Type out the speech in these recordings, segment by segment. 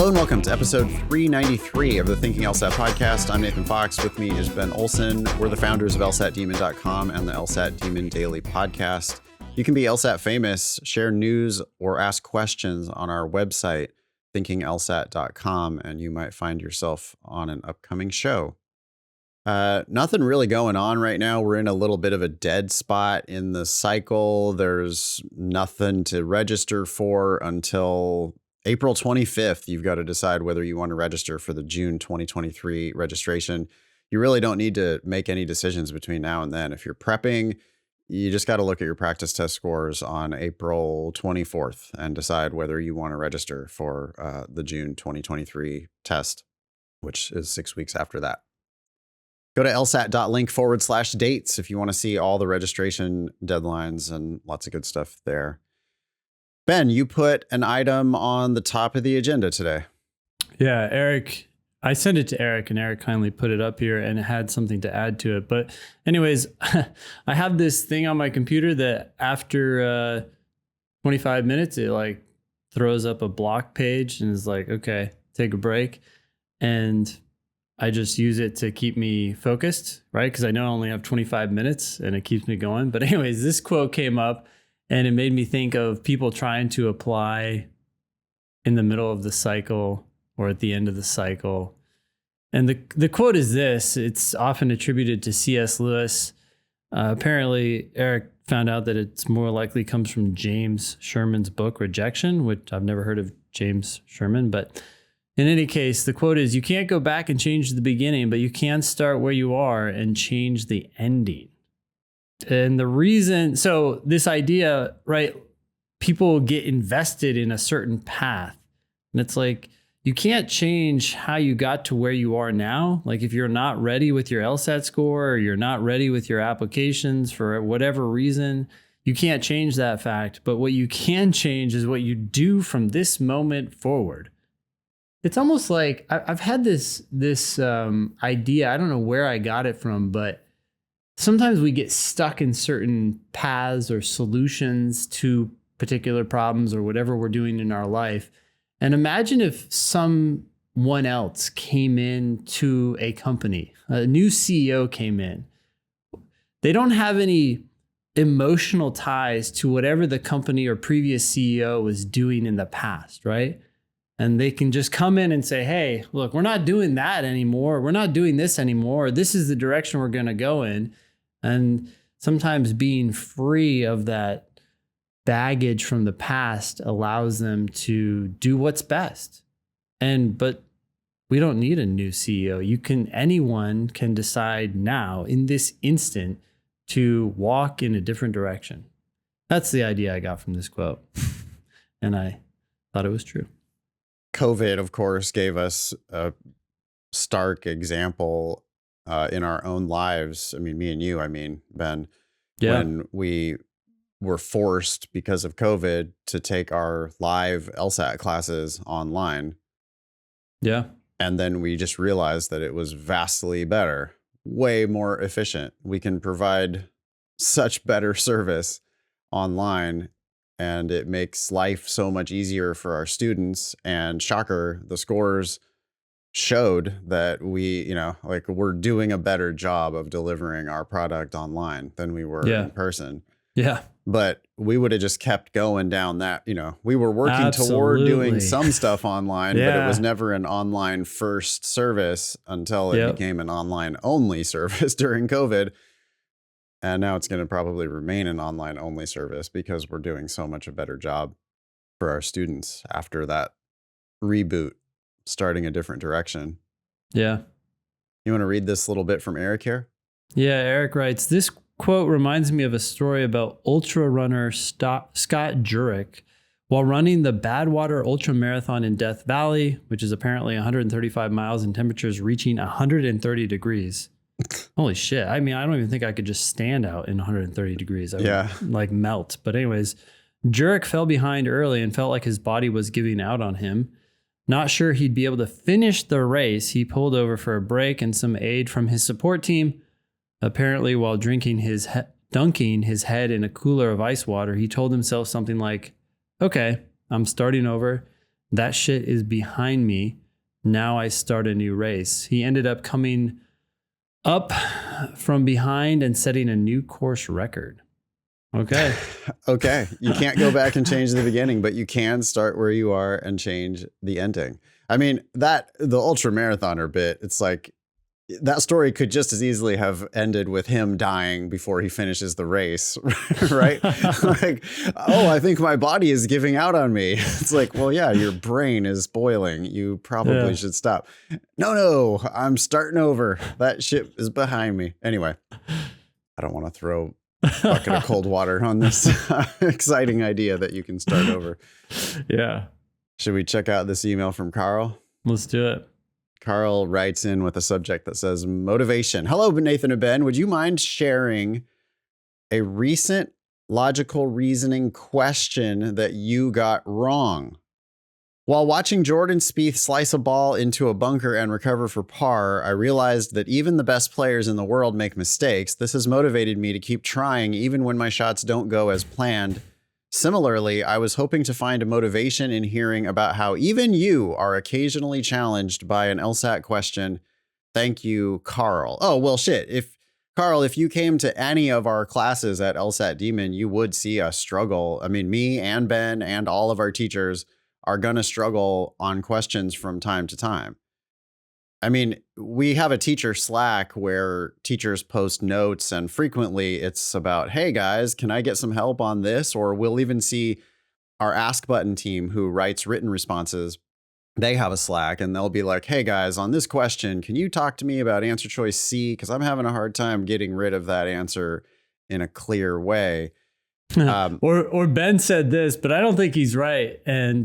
Hello and welcome to episode 393 of the Thinking LSAT podcast. I'm Nathan Fox. With me is Ben Olson. We're the founders of LSATdemon.com and the LSAT Demon Daily podcast. You can be LSAT famous, share news, or ask questions on our website, thinkinglsat.com, and you might find yourself on an upcoming show. Nothing really going on right now. We're in a little bit of a dead spot in the cycle. There's nothing to register for until April 25th. You've got to decide whether you want to register for the June 2023 registration. You really don't need to make any decisions between now and then. If you're prepping, you just got to look at your practice test scores on April 24th and decide whether you want to register for the June 2023 test, which is 6 weeks after that. Go to lsat.link/dates if you want to see all the registration deadlines and lots of good stuff there. Ben, you put an item on the top of the agenda today. Yeah, Eric, I sent it to Eric and Eric kindly put it up here and it had something to add to it. But anyways, I have this thing on my computer that after 25 minutes, it like throws up a block page and is like, okay, take a break. And I just use it to keep me focused, right? Because I know I only have 25 minutes and it keeps me going. But anyways, this quote came up and it made me think of people trying to apply in the middle of the cycle or at the end of the cycle. And the quote is this. It's often attributed to C.S. Lewis. Apparently, Eric found out that it's more likely comes from James Sherman's book, Rejection, which I've never heard of James Sherman, but in any case, the quote is, you can't go back and change the beginning, but you can start where you are and change the ending. And the reason, so this idea, right, people get invested in a certain path. And it's like, you can't change how you got to where you are now. Like if you're not ready with your LSAT score or you're not ready with your applications for whatever reason, you can't change that fact. But what you can change is what you do from this moment forward. It's almost like I've had this idea. I don't know where I got it from, but sometimes we get stuck in certain paths or solutions to particular problems or whatever we're doing in our life. And imagine if someone else came in to a company, a new CEO came in. They don't have any emotional ties to whatever the company or previous CEO was doing in the past, right? And they can just come in and say, hey, look, we're not doing that anymore. We're not doing this anymore. This is the direction we're going to go in. And sometimes being free of that baggage from the past allows them to do what's best. But we don't need a new CEO. Anyone can decide now in this instant to walk in a different direction. That's the idea I got from this quote. And I thought it was true. COVID, of course, gave us a stark example in our own lives. I mean, me and you, Ben, when we were forced because of COVID to take our live LSAT classes online. Yeah. And then we just realized that it was vastly better, way more efficient. We can provide such better service online. And it makes life so much easier for our students. And shocker, the scores showed that we're doing a better job of delivering our product online than we were in person. Yeah. But we would have just kept going down that, we were working toward doing some stuff online, but it was never an online first service until it became an online only service during COVID. And now it's going to probably remain an online only service because we're doing so much a better job for our students after that reboot, starting a different direction. Yeah. You want to read this little bit from Eric here? Yeah, Eric writes, this quote reminds me of a story about ultra runner Scott Jurek while running the Badwater Ultra Marathon in Death Valley, which is apparently 135 miles and temperatures reaching 130 degrees. Holy shit. I mean, I don't even think I could just stand out in 130 degrees. I would melt. But anyways, Jurek fell behind early and felt like his body was giving out on him. Not sure he'd be able to finish the race, he pulled over for a break and some aid from his support team. Apparently, while dunking his head in a cooler of ice water, he told himself something like, okay, I'm starting over. That shit is behind me. Now I start a new race. He ended up coming up from behind and setting a new course record. Okay. Okay. You can't go back and change the beginning, but you can start where you are and change the ending. I mean, the ultra marathoner bit, it's like that story could just as easily have ended with him dying before he finishes the race, right? Like, oh, I think my body is giving out on me. It's like, well, yeah, your brain is boiling. You probably should stop. No, I'm starting over. That ship is behind me. Anyway, I don't want to throw a bucket of cold water on this exciting idea that you can start over. Yeah. Should we check out this email from Carl? Let's do it. Carl writes in with a subject that says motivation. Hello, Nathan and Ben. Would you mind sharing a recent logical reasoning question that you got wrong? While watching Jordan Spieth slice a ball into a bunker and recover for par, I realized that even the best players in the world make mistakes. This has motivated me to keep trying even when my shots don't go as planned. Similarly, I was hoping to find a motivation in hearing about how even you are occasionally challenged by an LSAT question. Thank you, Carl. Oh, well, shit. Carl, if you came to any of our classes at LSAT Demon, you would see us struggle. I mean, me and Ben and all of our teachers are going to struggle on questions from time to time. I mean, we have a teacher Slack where teachers post notes, and frequently it's about, hey guys, can I get some help on this? Or we'll even see our Ask Button team who writes written responses. They have a Slack and they'll be like, hey guys, on this question, can you talk to me about answer choice C? Because I'm having a hard time getting rid of that answer in a clear way. Or Ben said this, but I don't think he's right. And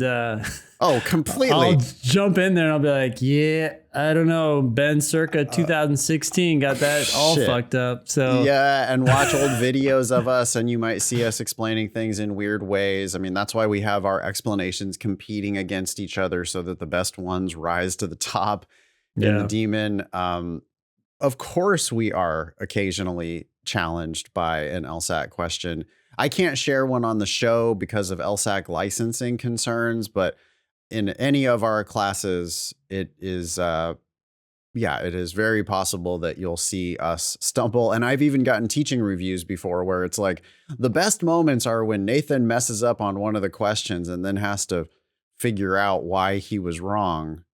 completely. I'll jump in there and I'll be like, yeah, I don't know. Ben circa 2016 got that all fucked up. So yeah, and watch old videos of us and you might see us explaining things in weird ways. I mean, that's why we have our explanations competing against each other so that the best ones rise to the top in the Demon. Of course, we are occasionally challenged by an LSAT question. I can't share one on the show because of LSAC licensing concerns, but in any of our classes, it is very possible that you'll see us stumble. And I've even gotten teaching reviews before where it's like the best moments are when Nathan messes up on one of the questions and then has to figure out why he was wrong.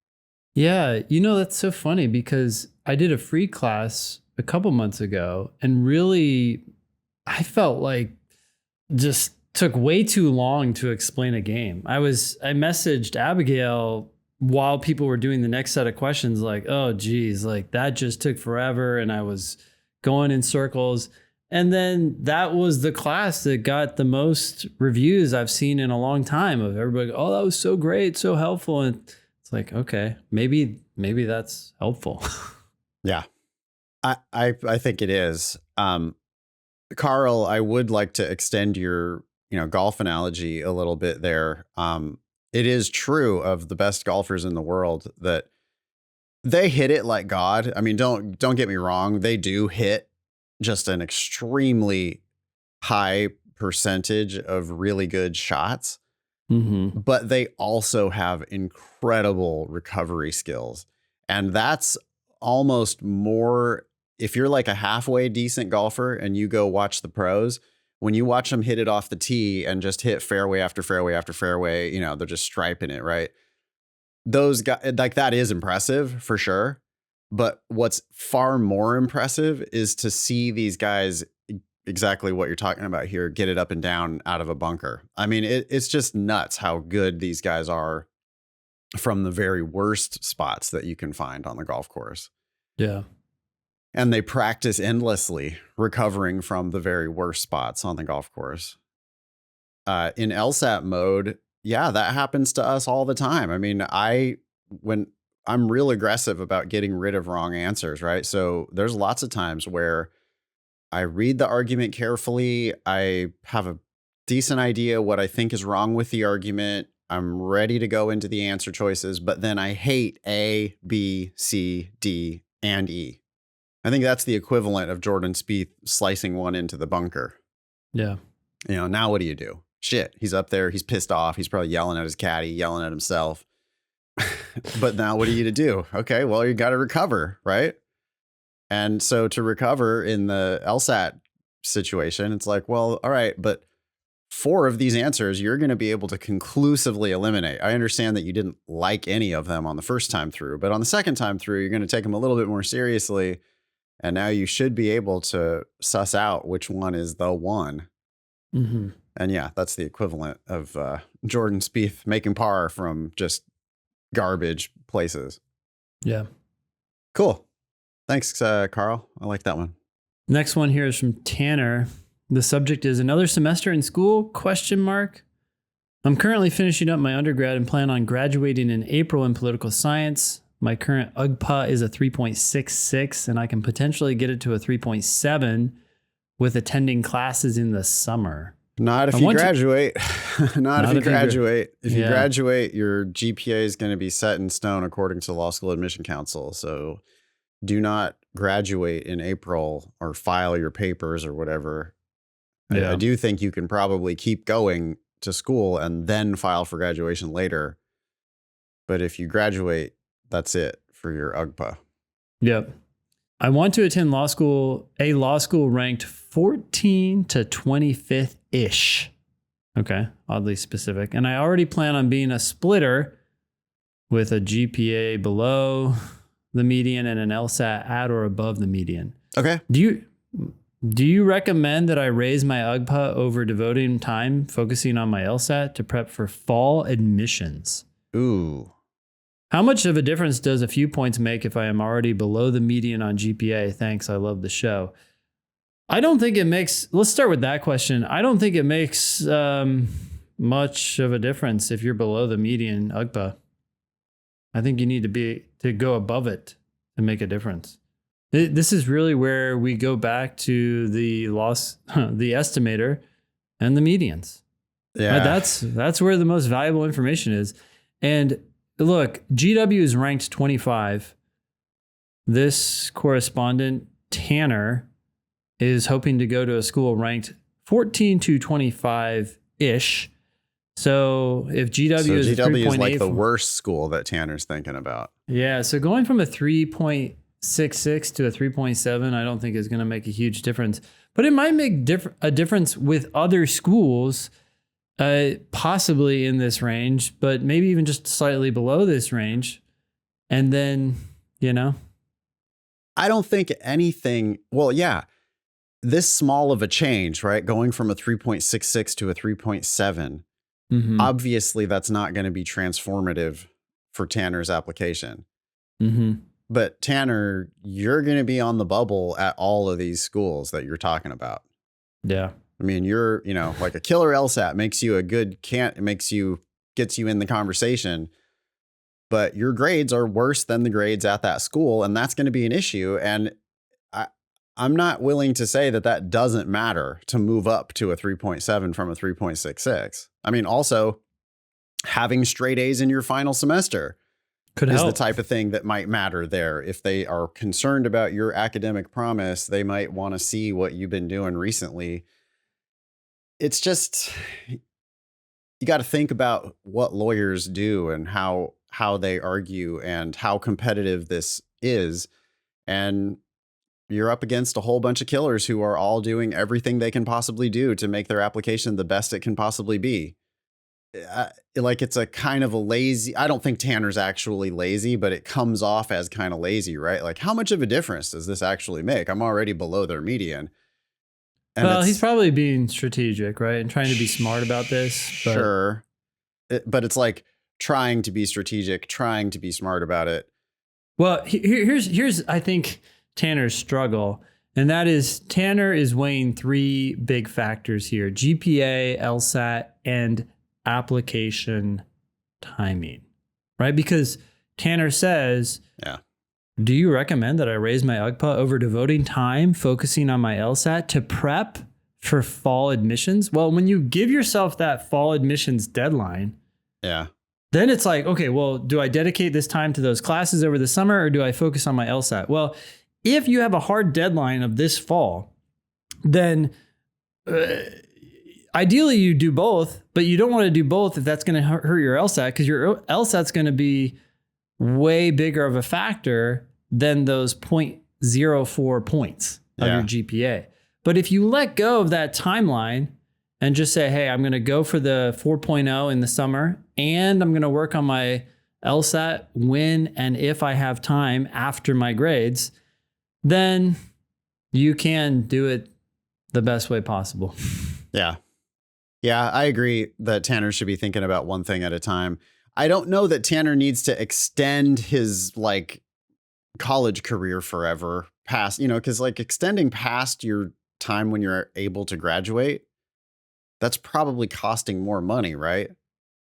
Yeah, that's so funny because I did a free class a couple months ago and really I felt like just took way too long to explain a game. I messaged Abigail while people were doing the next set of questions, like, oh geez, like that just took forever. And I was going in circles. And then that was the class that got the most reviews I've seen in a long time of everybody. Oh, that was so great. So helpful. And it's like, okay, maybe that's helpful. Yeah, I think it is. Carl, I would like to extend your, golf analogy a little bit there. It is true of the best golfers in the world that they hit it like God. I mean, don't get me wrong. They do hit just an extremely high percentage of really good shots, but they also have incredible recovery skills. And that's almost more. If you're like a halfway decent golfer and you go watch the pros, when you watch them hit it off the tee and just hit fairway after fairway after fairway, they're just striping it, right? Those guys, like that is impressive for sure. But what's far more impressive is to see these guys, exactly what you're talking about here, get it up and down out of a bunker. I mean, it's just nuts how good these guys are from the very worst spots that you can find on the golf course. Yeah. And they practice endlessly recovering from the very worst spots on the golf course. In LSAT mode, yeah, that happens to us all the time. I mean, when I'm real aggressive about getting rid of wrong answers, right? So there's lots of times where I read the argument carefully. I have a decent idea what I think is wrong with the argument. I'm ready to go into the answer choices, but then I hate A, B, C, D, and E. I think that's the equivalent of Jordan Spieth slicing one into the bunker. Yeah. Now what do you do? Shit, he's up there. He's pissed off. He's probably yelling at his caddy, yelling at himself. But now what are you to do? Okay, well, you got to recover, right? And so to recover in the LSAT situation, it's like, well, all right, but 4 of these answers you're going to be able to conclusively eliminate. I understand that you didn't like any of them on the first time through, but on the second time through, you're going to take them a little bit more seriously. And now you should be able to suss out which one is the one. Mm-hmm. And yeah, that's the equivalent of Jordan Spieth making par from just garbage places. Yeah. Cool. Thanks, Carl. I like that one. Next one here is from Tanner. The subject is another semester in school, ? I'm currently finishing up my undergrad and plan on graduating in April in political science. My current UGPA is a 3.66, and I can potentially get it to a 3.7 with attending classes in the summer. Not if you graduate. Not if you graduate. If you Yeah. graduate, your GPA is going to be set in stone according to Law School Admission Council. So do not graduate in April or file your papers or whatever. Yeah. I do think you can probably keep going to school and then file for graduation later. But if you graduate, that's it for your UGPA. Yep. I want to attend a law school ranked 14 to 25th-ish. Okay, oddly specific. And I already plan on being a splitter with a GPA below the median and an LSAT at or above the median. Okay. Do you recommend that I raise my UGPA over devoting time focusing on my LSAT to prep for fall admissions? Ooh. How much of a difference does a few points make if I am already below the median on GPA? Thanks, I love the show. I don't think it makes, let's start with that question. I don't think it makes much of a difference if you're below the median UGPA. I think you need to go above it to make a difference. This is really where we go back to the estimator and the medians. Yeah. That's where the most valuable information is. And look, GW is ranked 25. This correspondent, Tanner, is hoping to go to a school ranked 14 to 25-ish. So if GW is GW is like the worst school that Tanner's thinking about. Yeah, so going from a 3.66 to a 3.7, I don't think is going to make a huge difference. But it might make a difference with other schools, possibly in this range, but maybe even just slightly below this range. And then, I don't think anything, well, yeah, this small of a change, right? Going from a 3.66 to a 3.7, obviously that's not going to be transformative for Tanner's application. Mm-hmm. But Tanner, you're going to be on the bubble at all of these schools that you're talking about. Yeah. I mean, you're, like a killer LSAT makes you a good gets you in the conversation, but your grades are worse than the grades at that school. And that's going to be an issue. And I'm not willing to say that doesn't matter to move up to a 3.7 from a 3.66. I mean, also having straight A's in your final semester could is help. the type of thing that might matter there. If they are concerned about your academic promise, they might want to see what you've been doing recently. It's just, you got to think about what lawyers do and how they argue and how competitive this is. And you're up against a whole bunch of killers who are all doing everything they can possibly do to make their application the best it can possibly be. It's a kind of a lazy, I don't think Tanner's actually lazy, but it comes off as kind of lazy, right? Like, how much of a difference does this actually make? I'm already below their median. And well, he's probably being strategic, right? And trying to be smart about this. But. Sure. But it's like trying to be strategic, trying to be smart about it. Well, here's I think Tanner's struggle. And that is Tanner is weighing 3 big factors here: GPA, LSAT, and application timing, right? Because Tanner says, yeah, do you recommend that I raise my UGPA over devoting time focusing on my LSAT to prep for fall admissions? Well, when you give yourself that fall admissions deadline, yeah, then it's like, okay, well, do I dedicate this time to those classes over the summer or do I focus on my LSAT? Well, if you have a hard deadline of this fall, then ideally you do both, but you don't want to do both if that's going to hurt your LSAT, because your LSAT's going to be way bigger of a factor than those 0.04 points of your GPA. But if you let go of that timeline and just say, hey, I'm going to go for the 4.0 in the summer, and I'm going to work on my LSAT when and if I have time after my grades, then you can do it the best way possible. Yeah. Yeah, I agree that Tanner should be thinking about one thing at a time. I don't know that Tanner needs to extend his like college career forever past, because like extending past your time when you're able to graduate, that's probably costing more money, right?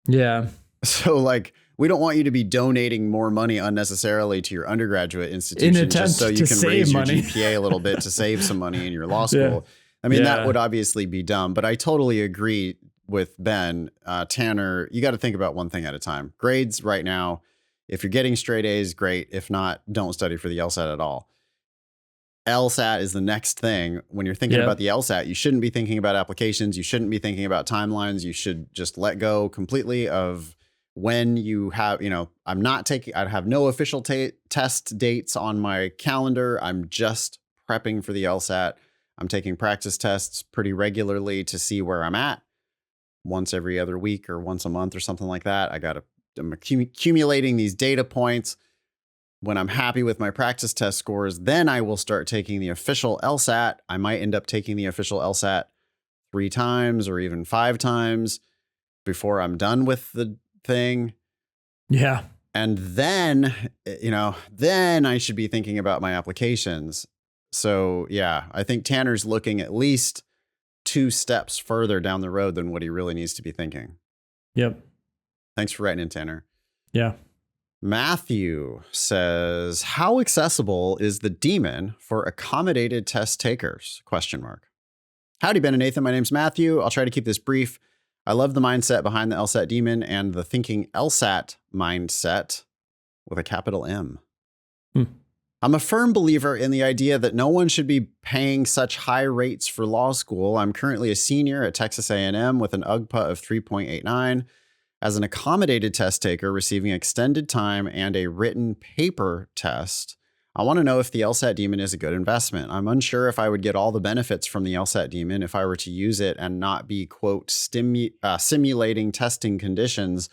Yeah. So like, we don't want you to be donating more money unnecessarily to your undergraduate institution just so you can raise your GPA a little bit to save some money in your law school. Yeah. I mean, that would obviously be dumb, but I totally agree with Ben. Tanner, you got to think about one thing at a time. Grades right now, if you're getting straight A's, great. If not, don't study for the LSAT at all. LSAT is the next thing. When you're thinking about the LSAT, you shouldn't be thinking about applications. You shouldn't be thinking about timelines. You should just let go completely of when you have, I have no official test dates on my calendar. I'm just prepping for the LSAT. I'm taking practice tests pretty regularly to see where I'm at once every other week or once a month or something like that. I'm accumulating these data points. When I'm happy with my practice test scores, then I will start taking the official LSAT. I might end up taking the official LSAT 3 times or even 5 times before I'm done with the thing. Yeah. And then, then I should be thinking about my applications. So yeah, I think Tanner's looking at least 2 steps further down the road than what he really needs to be thinking. Yep. Thanks for writing in, Tanner. Yeah. Matthew says, how accessible is the Demon for accommodated test takers? ? Howdy, Ben and Nathan. My name's Matthew. I'll try to keep this brief. I love the mindset behind the LSAT Demon and the thinking LSAT mindset with a capital M. I'm a firm believer in the idea that no one should be paying such high rates for law school. I'm currently a senior at Texas A&M with an UGPA of 3.89. As an accommodated test taker receiving extended time and a written paper test, I want to know if the LSAT Demon is a good investment. I'm unsure if I would get all the benefits from the LSAT Demon if I were to use it and not be, quote, simulating testing conditions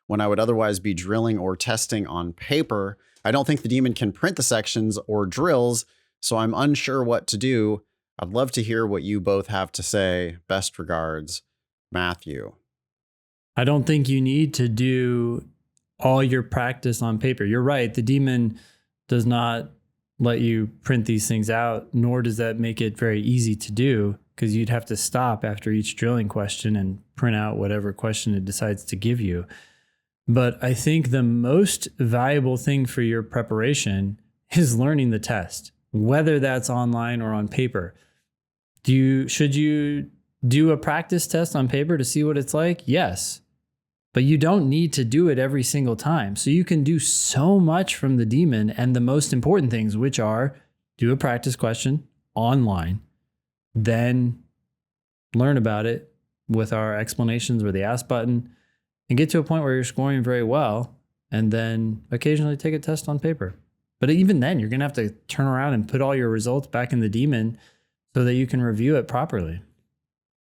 when I would otherwise be drilling or testing on paper. I don't think the Demon can print the sections or drills, so I'm unsure what to do. I'd love to hear what you both have to say. Best regards, Matthew. I don't think you need to do all your practice on paper. You're right. The Demon does not let you print these things out, nor does that make it very easy to do, because you'd have to stop after each drilling question and print out whatever question it decides to give you. But I think the most valuable thing for your preparation is learning the test, whether that's online or on paper. Should you do a practice test on paper to see what it's like? Yes. But you don't need to do it every single time. So you can do so much from the Demon, and the most important things, which are do a practice question online, then learn about it with our explanations or the ask button, and get to a point where you're scoring very well, and then occasionally take a test on paper. But even then, you're going to have to turn around and put all your results back in the Demon so that you can review it properly.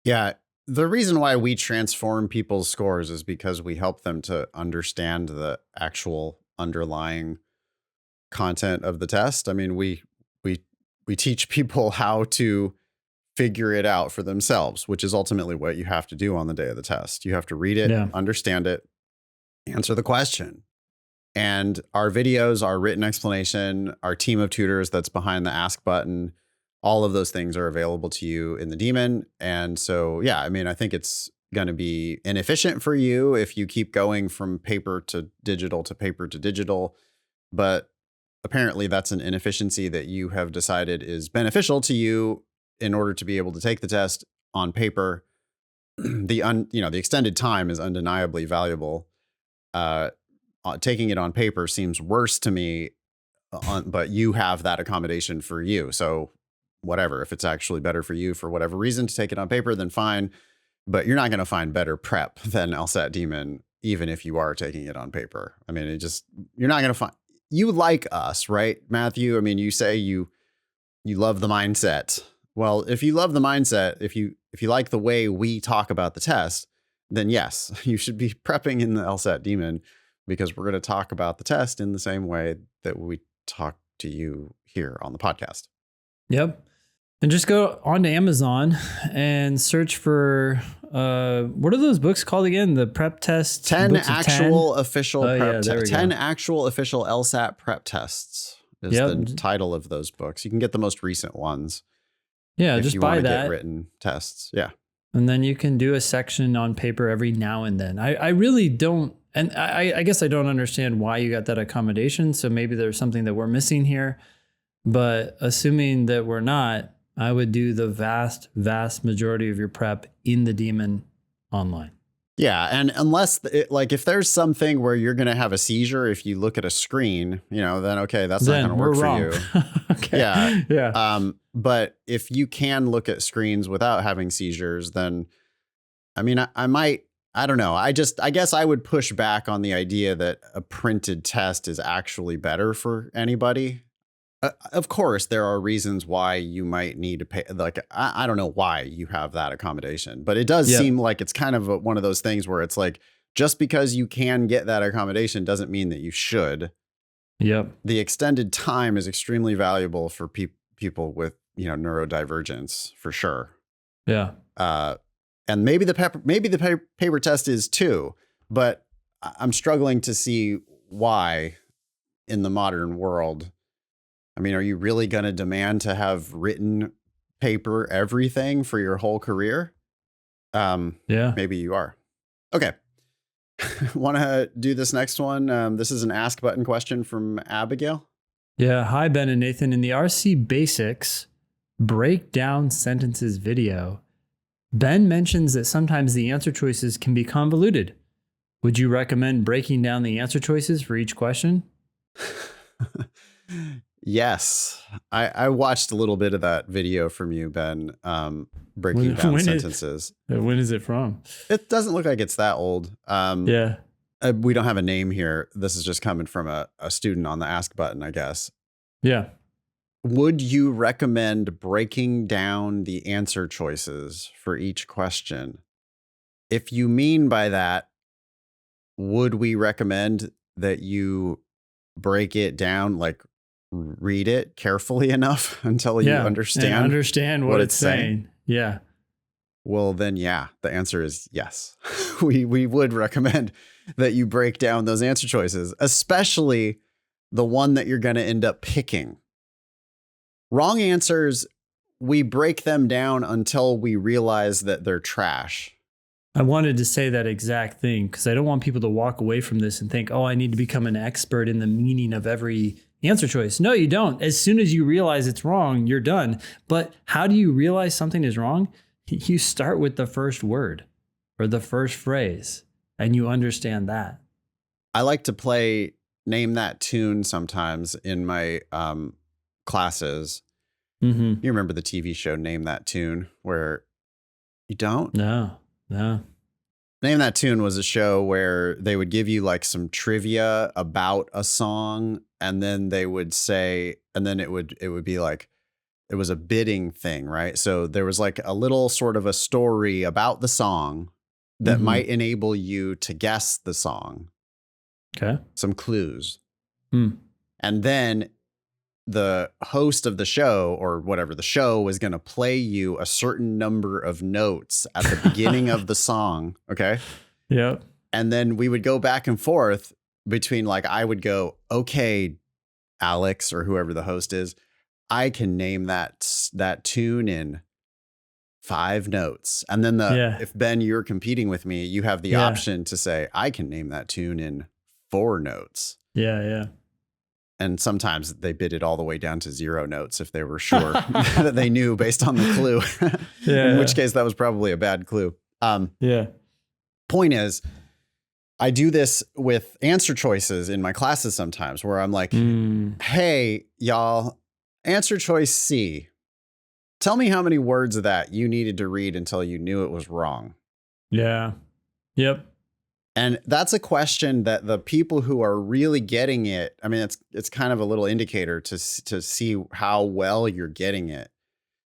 Yeah. The reason why we transform people's scores is because we help them to understand the actual underlying content of the test. I mean, we teach people how to figure it out for themselves, which is ultimately what you have to do on the day of the test. You have to read it, understand it, answer the question. And our videos, our written explanation, our team of tutors that's behind the ask button, all of those things are available to you in the Demon. And so, yeah, I mean, I think it's going to be inefficient for you if you keep going from paper to digital to paper to digital. But apparently that's an inefficiency that you have decided is beneficial to you in order to be able to take the test on paper. The extended time is undeniably valuable. Taking it on paper seems worse to me, but you have that accommodation for you. So whatever, if it's actually better for you for whatever reason to take it on paper, then fine. But you're not going to find better prep than LSAT Demon even if you are taking it on paper. I mean, you're not going to find, you like us, right, Matthew? I mean, you say you love the mindset. Well, if you love the mindset, if you like the way we talk about the test, then yes, you should be prepping in the LSAT Demon, because we're going to talk about the test in the same way that we talk to you here on the podcast. Yep. And just go on to Amazon and search for, what are those books called again? The prep test? 10 actual official prep tests. 10 go. actual official LSAT prep tests is the title of those books. You can get the most recent ones. Yeah, if just you buy want to that. get written tests. Yeah. And then you can do a section on paper every now and then. I really don't, and I guess I don't understand why you got that accommodation. So maybe there's something that we're missing here. But assuming that we're not, I would do the vast, vast majority of your prep in the Demon online. Yeah. And unless if there's something where you're going to have a seizure, if you look at a screen, then okay, that's not going to work for you. Okay. Yeah. Yeah. But if you can look at screens without having seizures, then I mean, I don't know. I guess I would push back on the idea that a printed test is actually better for anybody. Of course, there are reasons why you might need to pay. Like, I don't know why you have that accommodation, but it does seem like it's kind of one of those things where it's like, just because you can get that accommodation doesn't mean that you should. Yep. The extended time is extremely valuable for people with, neurodivergence, for sure. Yeah. And maybe the paper test is too, but I'm struggling to see why in the modern world. I mean, are you really going to demand to have written paper everything for your whole career? Yeah. Maybe you are. Okay. Want to do this next one? This is an ask button question from Abigail. Yeah. Hi, Ben and Nathan. In the RC Basics Break Down Sentences video, Ben mentions that sometimes the answer choices can be convoluted. Would you recommend breaking down the answer choices for each question? Yes. I watched a little bit of that video from you, Ben, breaking down sentences. When is it from? It doesn't look like it's that old. Yeah. We don't have a name here. This is just coming from a student on the ask button, I guess. Yeah. Would you recommend breaking down the answer choices for each question? If you mean by that, would we recommend that you break it down, like read it carefully enough until you understand what it's saying? Yeah. Well, then, yeah, the answer is yes. We would recommend that you break down those answer choices, especially the one that you're going to end up picking. Wrong answers, we break them down until we realize that they're trash. I wanted to say that exact thing because I don't want people to walk away from this and think, oh, I need to become an expert in the meaning of every answer choice. No, you don't. As soon as you realize it's wrong, you're done. But how do you realize something is wrong? You start with the first word or the first phrase, and you understand that. I like to play Name That Tune sometimes in my classes. Mm-hmm. You remember the TV show Name That Tune, where you don't? No. Name That Tune was a show where they would give you like some trivia about a song, and then they would say, and then it would be like, it was a bidding thing, right? So there was like a little sort of a story about the song that might enable you to guess the song. Okay. Some clues. And then the host of the show, or whatever the show, was going to play you a certain number of notes at the beginning of the song. Okay. Yep. And then we would go back and forth between, like, I would go, okay, Alex, or whoever the host is, I can name that tune in 5 notes. And then if Ben, you're competing with me, you have the option to say, I can name that tune in 4 notes. Yeah. And sometimes they bid it all the way down to 0 notes if they were sure that they knew based on the clue. In which case that was probably a bad clue. Point is, I do this with answer choices in my classes sometimes where I'm like, hey, y'all, answer choice C. Tell me how many words of that you needed to read until you knew it was wrong. Yeah. Yep. And that's a question that the people who are really getting it, I mean, it's kind of a little indicator to see how well you're getting it.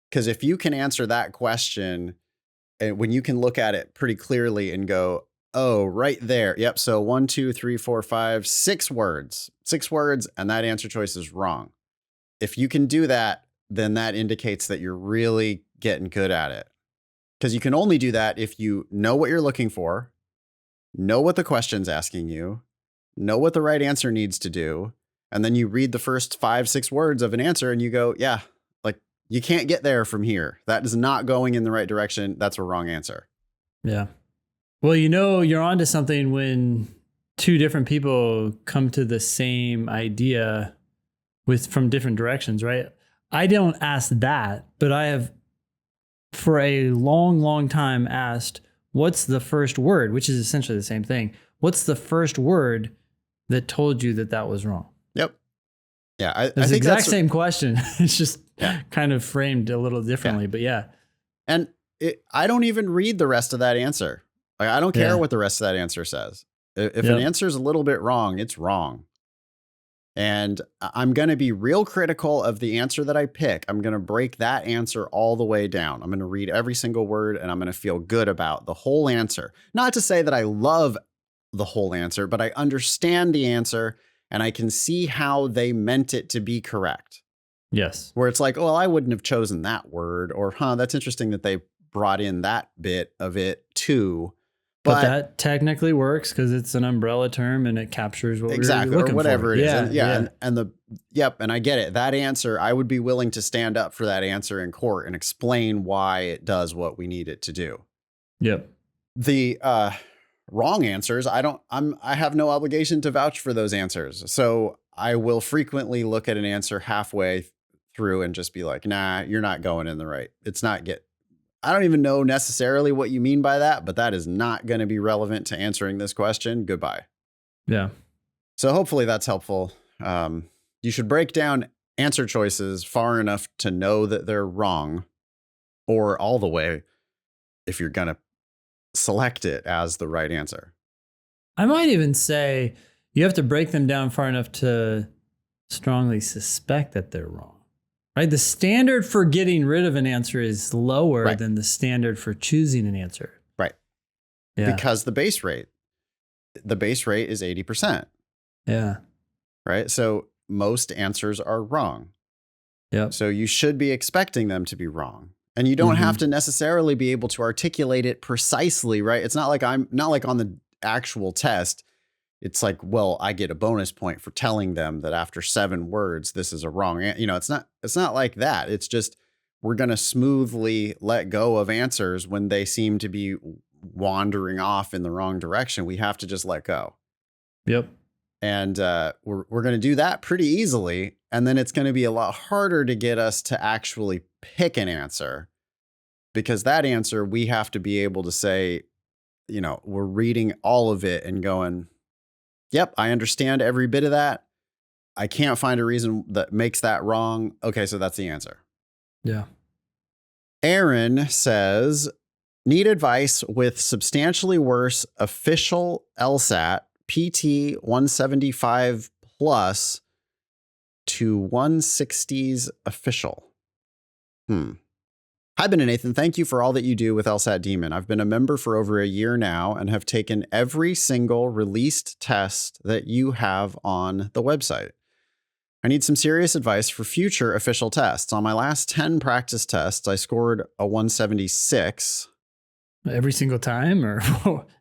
Because if you can answer that question, and when you can look at it pretty clearly and go, oh, right there. Yep. So 1, 2, 3, 4, 5, 6 words, and that answer choice is wrong. If you can do that, then that indicates that you're really getting good at it. Because you can only do that if you know what you're looking for, know what the question's asking you, know what the right answer needs to do, and then you read the first 5, 6 words of an answer and you go, yeah, like you can't get there from here. That is not going in the right direction. That's a wrong answer. Yeah. Well, you're onto something when two different people come to the same idea from different directions, right? I don't ask that, but I have for a long, long time asked, what's the first word, which is essentially the same thing. What's the first word that told you that that was wrong? Yep. Yeah. I It's think the exact same question. It's just kind of framed a little differently, but yeah. And I don't even read the rest of that answer. Like, I don't care what the rest of that answer says. If an answer is a little bit wrong, it's wrong. And I'm going to be real critical of the answer that I pick. I'm going to break that answer all the way down. I'm going to read every single word and I'm going to feel good about the whole answer. Not to say that I love the whole answer, but I understand the answer and I can see how they meant it to be correct. Yes. Where it's like, well, I wouldn't have chosen that word, or, that's interesting that they brought in that bit of it too. But that technically works because it's an umbrella term and it captures what we're looking or whatever for. it is. And I get it. That answer, I would be willing to stand up for that answer in court and explain why it does what we need it to do. Yep. The wrong answers, I have no obligation to vouch for those answers. So I will frequently look at an answer halfway through and just be like, nah, you're not going in the right. I don't even know necessarily what you mean by that, but that is not going to be relevant to answering this question. Goodbye. Yeah. So hopefully that's helpful. You should break down answer choices far enough to know that they're wrong, or all the way if you're going to select it as the right answer. I might even say you have to break them down far enough to strongly suspect that they're wrong. Right? The standard for getting rid of an answer is lower than the standard for choosing an answer. Right. Yeah. Because the base rate is 80%. Yeah. Right. So most answers are wrong. Yep. So you should be expecting them to be wrong. And you don't have to necessarily be able to articulate it precisely, right? It's not like on the actual test. It's like, well, I get a bonus point for telling them that after 7 words, this is a wrong. It's not like that. It's just, we're going to smoothly let go of answers when they seem to be wandering off in the wrong direction. We have to just let go. Yep. And we're going to do that pretty easily. And then it's going to be a lot harder to get us to actually pick an answer, because that answer, we have to be able to say, we're reading all of it and going, yep, I understand every bit of that. I can't find a reason that makes that wrong. Okay, so that's the answer. Yeah. Aaron says, need advice with substantially worse official LSAT PT 175 plus to 160s official. Hi, Ben and Nathan. Thank you for all that you do with LSAT Demon. I've been a member for over a year now and have taken every single released test that you have on the website. I need some serious advice for future official tests. On my last 10 practice tests, I scored a 176. Every single time, or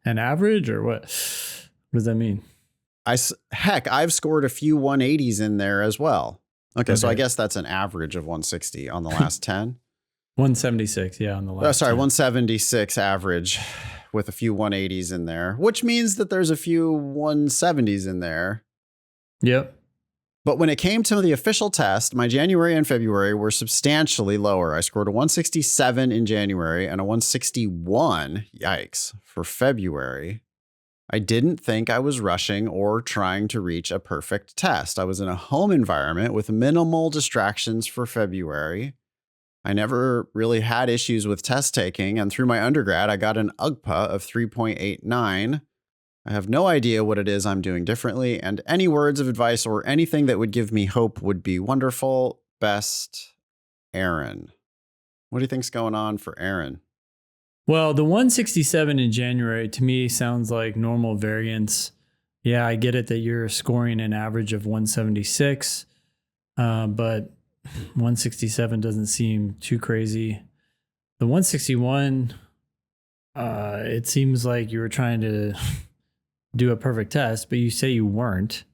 an average, or what? What does that mean? I've scored a few 180s in there as well. Okay, so I guess that's an average of 160 on the last 10. 176, yeah, on the last. 176 average with a few 180s in there, which means that there's a few 170s in there. Yep. But when it came to the official test, my January and February were substantially lower. I scored a 167 in January and a 161, yikes, for February. I didn't think I was rushing or trying to reach a perfect test. I was in a home environment with minimal distractions for February. I never really had issues with test taking, and through my undergrad, I got an UGPA of 3.89. I have no idea what it is I'm doing differently, and any words of advice or anything that would give me hope would be wonderful. Best, Aaron. What do you think's going on for Aaron? Well, the 167 in January to me sounds like normal variance. Yeah, I get it that you're scoring an average of 176, but 167 doesn't seem too crazy. The 161, it seems like you were trying to do a perfect test, but you say you weren't.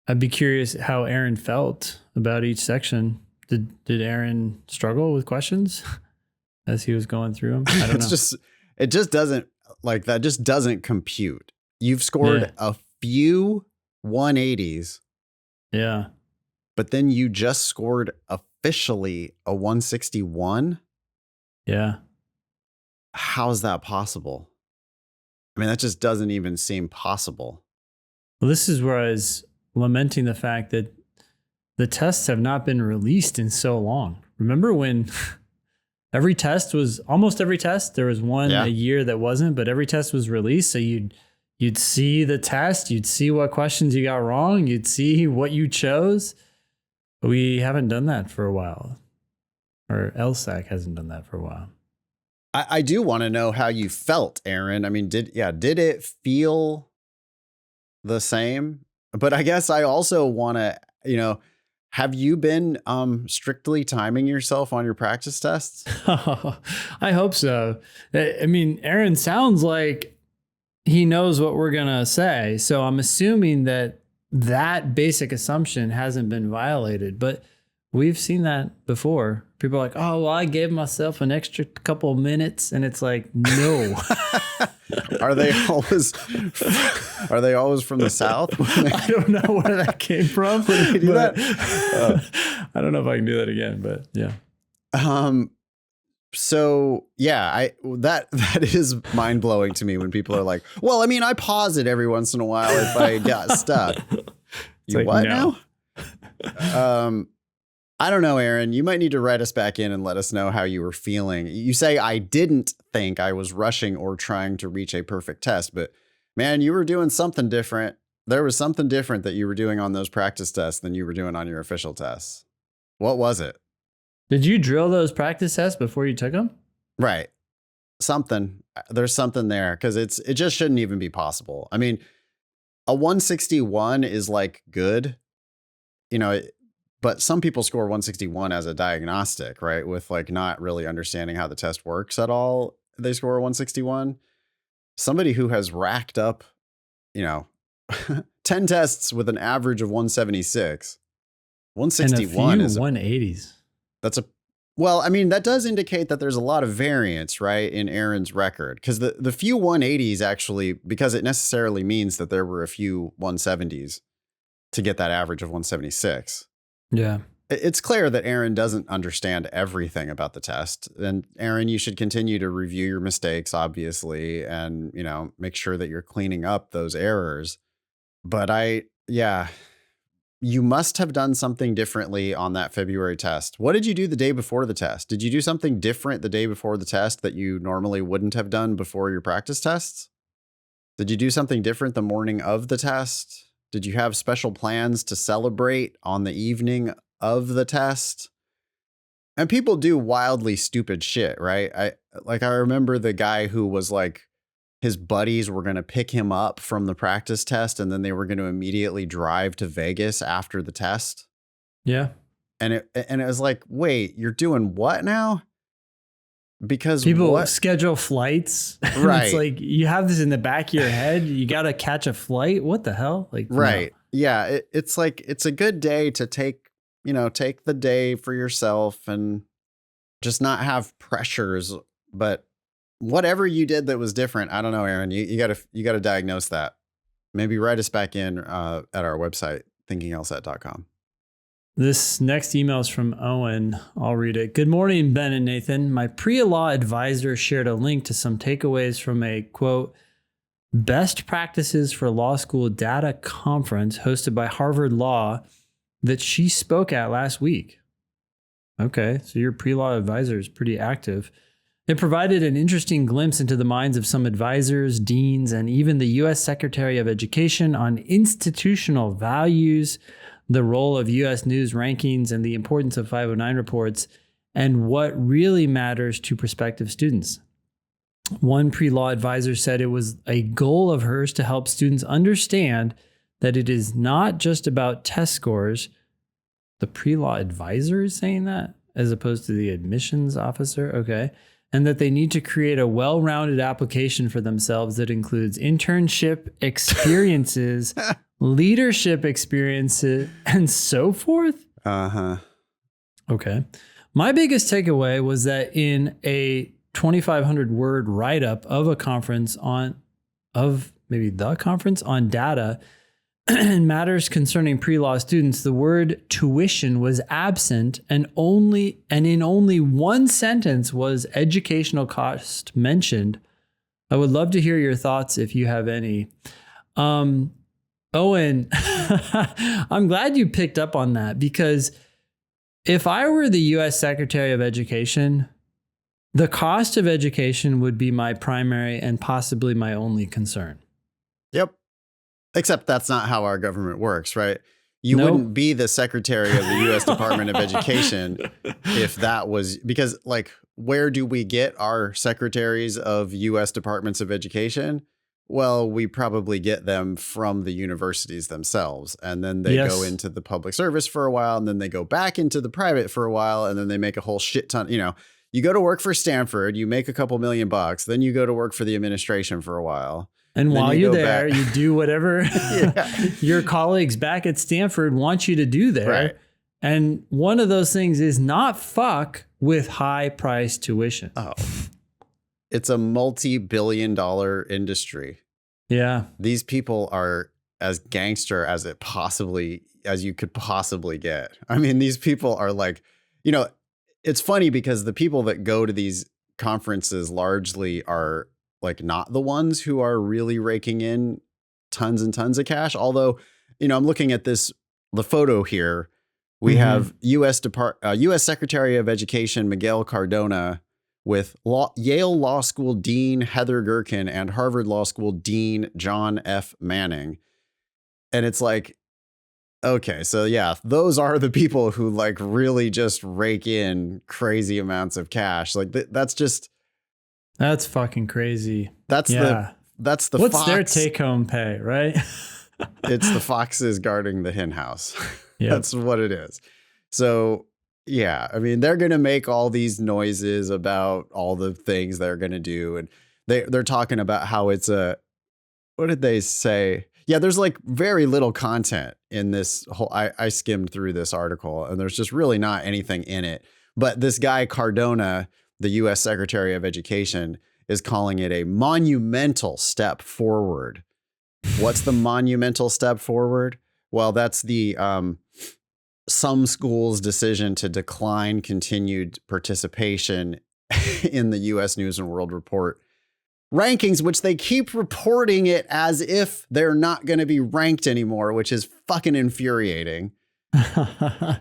I'd be curious how Aaron felt about each section. Did Aaron struggle with questions as he was going through them? I don't know. It just doesn't, like, that just doesn't compute. You've scored a few 180s. Yeah. But then you just scored officially a 161. Yeah. How's that possible? I mean, that just doesn't even seem possible. Well, this is where I was lamenting the fact that the tests have not been released in so long. Remember when almost every test, there was one a year that wasn't, but every test was released. So you'd see the test, you'd see what questions you got wrong, you'd see what you chose. But we haven't done that for a while. Or LSAC hasn't done that for a while. I do want to know how you felt, Aaron. I mean, did it feel the same? But I guess I also want to, have you been strictly timing yourself on your practice tests? I hope so. I mean, Aaron sounds like he knows what we're going to say. So I'm assuming that basic assumption hasn't been violated. But we've seen that before. People are like, oh, well, I gave myself an extra couple of minutes. And it's like, no. Are they always from the South? I don't know where that came from. When they do that? I don't know if I can do that again, but yeah. So yeah, that is mind blowing to me when people are like, well, I mean, I pause it every once in a while if I got stuck. You like, what no. now? I don't know, Aaron. You might need to write us back in and let us know how you were feeling. You say, I didn't think I was rushing or trying to reach a perfect test, but man, you were doing something different. There was something different that you were doing on those practice tests than you were doing on your official tests. What was it? Did you drill those practice tests before you took them? Right. Something. There's something there because it just shouldn't even be possible. I mean, a 161 is like good, but some people score 161 as a diagnostic, right? With like not really understanding how the test works at all. They score 161. Somebody who has racked up, 10 tests with an average of 176, 161 and is 180s. That does indicate that there's a lot of variance, right, in Aaron's record. Because the few 180s actually, because it necessarily means that there were a few 170s to get that average of 176. Yeah. It's clear that Aaron doesn't understand everything about the test. And Aaron, you should continue to review your mistakes, obviously, and, make sure that you're cleaning up those errors. But you must have done something differently on that February test. What did you do the day before the test? Did you do something different the day before the test that you normally wouldn't have done before your practice tests? Did you do something different the morning of the test? Did you have special plans to celebrate on the evening of the test? And people do wildly stupid shit, right? I remember the guy who was like, his buddies were going to pick him up from the practice test and then they were going to immediately drive to Vegas after the test. Yeah. And it was like, wait, you're doing what now? Because people schedule flights. Right. It's like you have this in the back of your head. You got to catch a flight. What the hell? Like, right. No. Yeah. It's like, it's a good day to take the day for yourself and just not have pressures. But whatever you did that was different, I don't know, Aaron, you gotta diagnose that. Maybe write us back in at our website, thinkinglsat.com. This next email is from Owen. I'll read it. Good morning, Ben and Nathan. My pre-law advisor shared a link to some takeaways from a, quote, best practices for law school data conference hosted by Harvard Law that she spoke at last week. Okay, so your pre-law advisor is pretty active. It provided an interesting glimpse into the minds of some advisors, deans, and even the U.S. Secretary of Education on institutional values, the role of U.S. news rankings, and the importance of 509 reports, and what really matters to prospective students. One pre-law advisor said it was a goal of hers to help students understand that it is not just about test scores. The pre-law advisor is saying that as opposed to the admissions officer. Okay. And that they need to create a well-rounded application for themselves that includes internship experiences, leadership experiences, and so forth. Uh-huh. Okay. My biggest takeaway was that in a 2,500 word write-up of the conference on data and matters concerning pre-law students, the word tuition was absent, and in only one sentence was educational cost mentioned. I would love to hear your thoughts if you have any. Owen, I'm glad you picked up on that, because if I were the U.S. Secretary of Education, the cost of education would be my primary and possibly my only concern. Yep. Except that's not how our government works, right? You Nope. wouldn't be the secretary of the U.S. Department of Education if that was, because like, where do we get our secretaries of U.S. Departments of Education? Well, we probably get them from the universities themselves. And then they go into the public service for a while, and then they go back into the private for a while, and then they make a whole shit ton. You know, you go to work for Stanford, you make a couple $1,000,000, then you go to work for the administration for a while. And while you're there, you do whatever your colleagues back at Stanford want you to do there. Right. And one of those things is not fuck with high price tuition. Oh, it's a multi-billion-dollar industry. Yeah. These people are as gangster as you could possibly get. I mean, these people are like, you know, it's funny because the people that go to these conferences largely are like not the ones who are really raking in tons and tons of cash. Although, you know, I'm looking at the photo here. We have U.S. Secretary of Education Miguel Cardona with Yale Law School Dean Heather Gerken and Harvard Law School Dean John F. Manning. And it's like, okay, so yeah, those are the people who like really just rake in crazy amounts of cash. Like That's fucking crazy. That's the What's fox. their take home pay, right? It's the foxes guarding the hen house. Yep. That's what it is. So yeah, I mean, they're going to make all these noises about all the things they're going to do. And they're talking about how it's what did they say? Yeah, there's like very little content in this whole, I skimmed through this article and there's just really not anything in it. But this guy Cardona, the U.S. Secretary of Education, is calling it a monumental step forward. What's the monumental step forward? Well, that's the some schools' decision to decline continued participation in the U.S. News and World Report rankings, which they keep reporting it as if they're not going to be ranked anymore, which is fucking infuriating.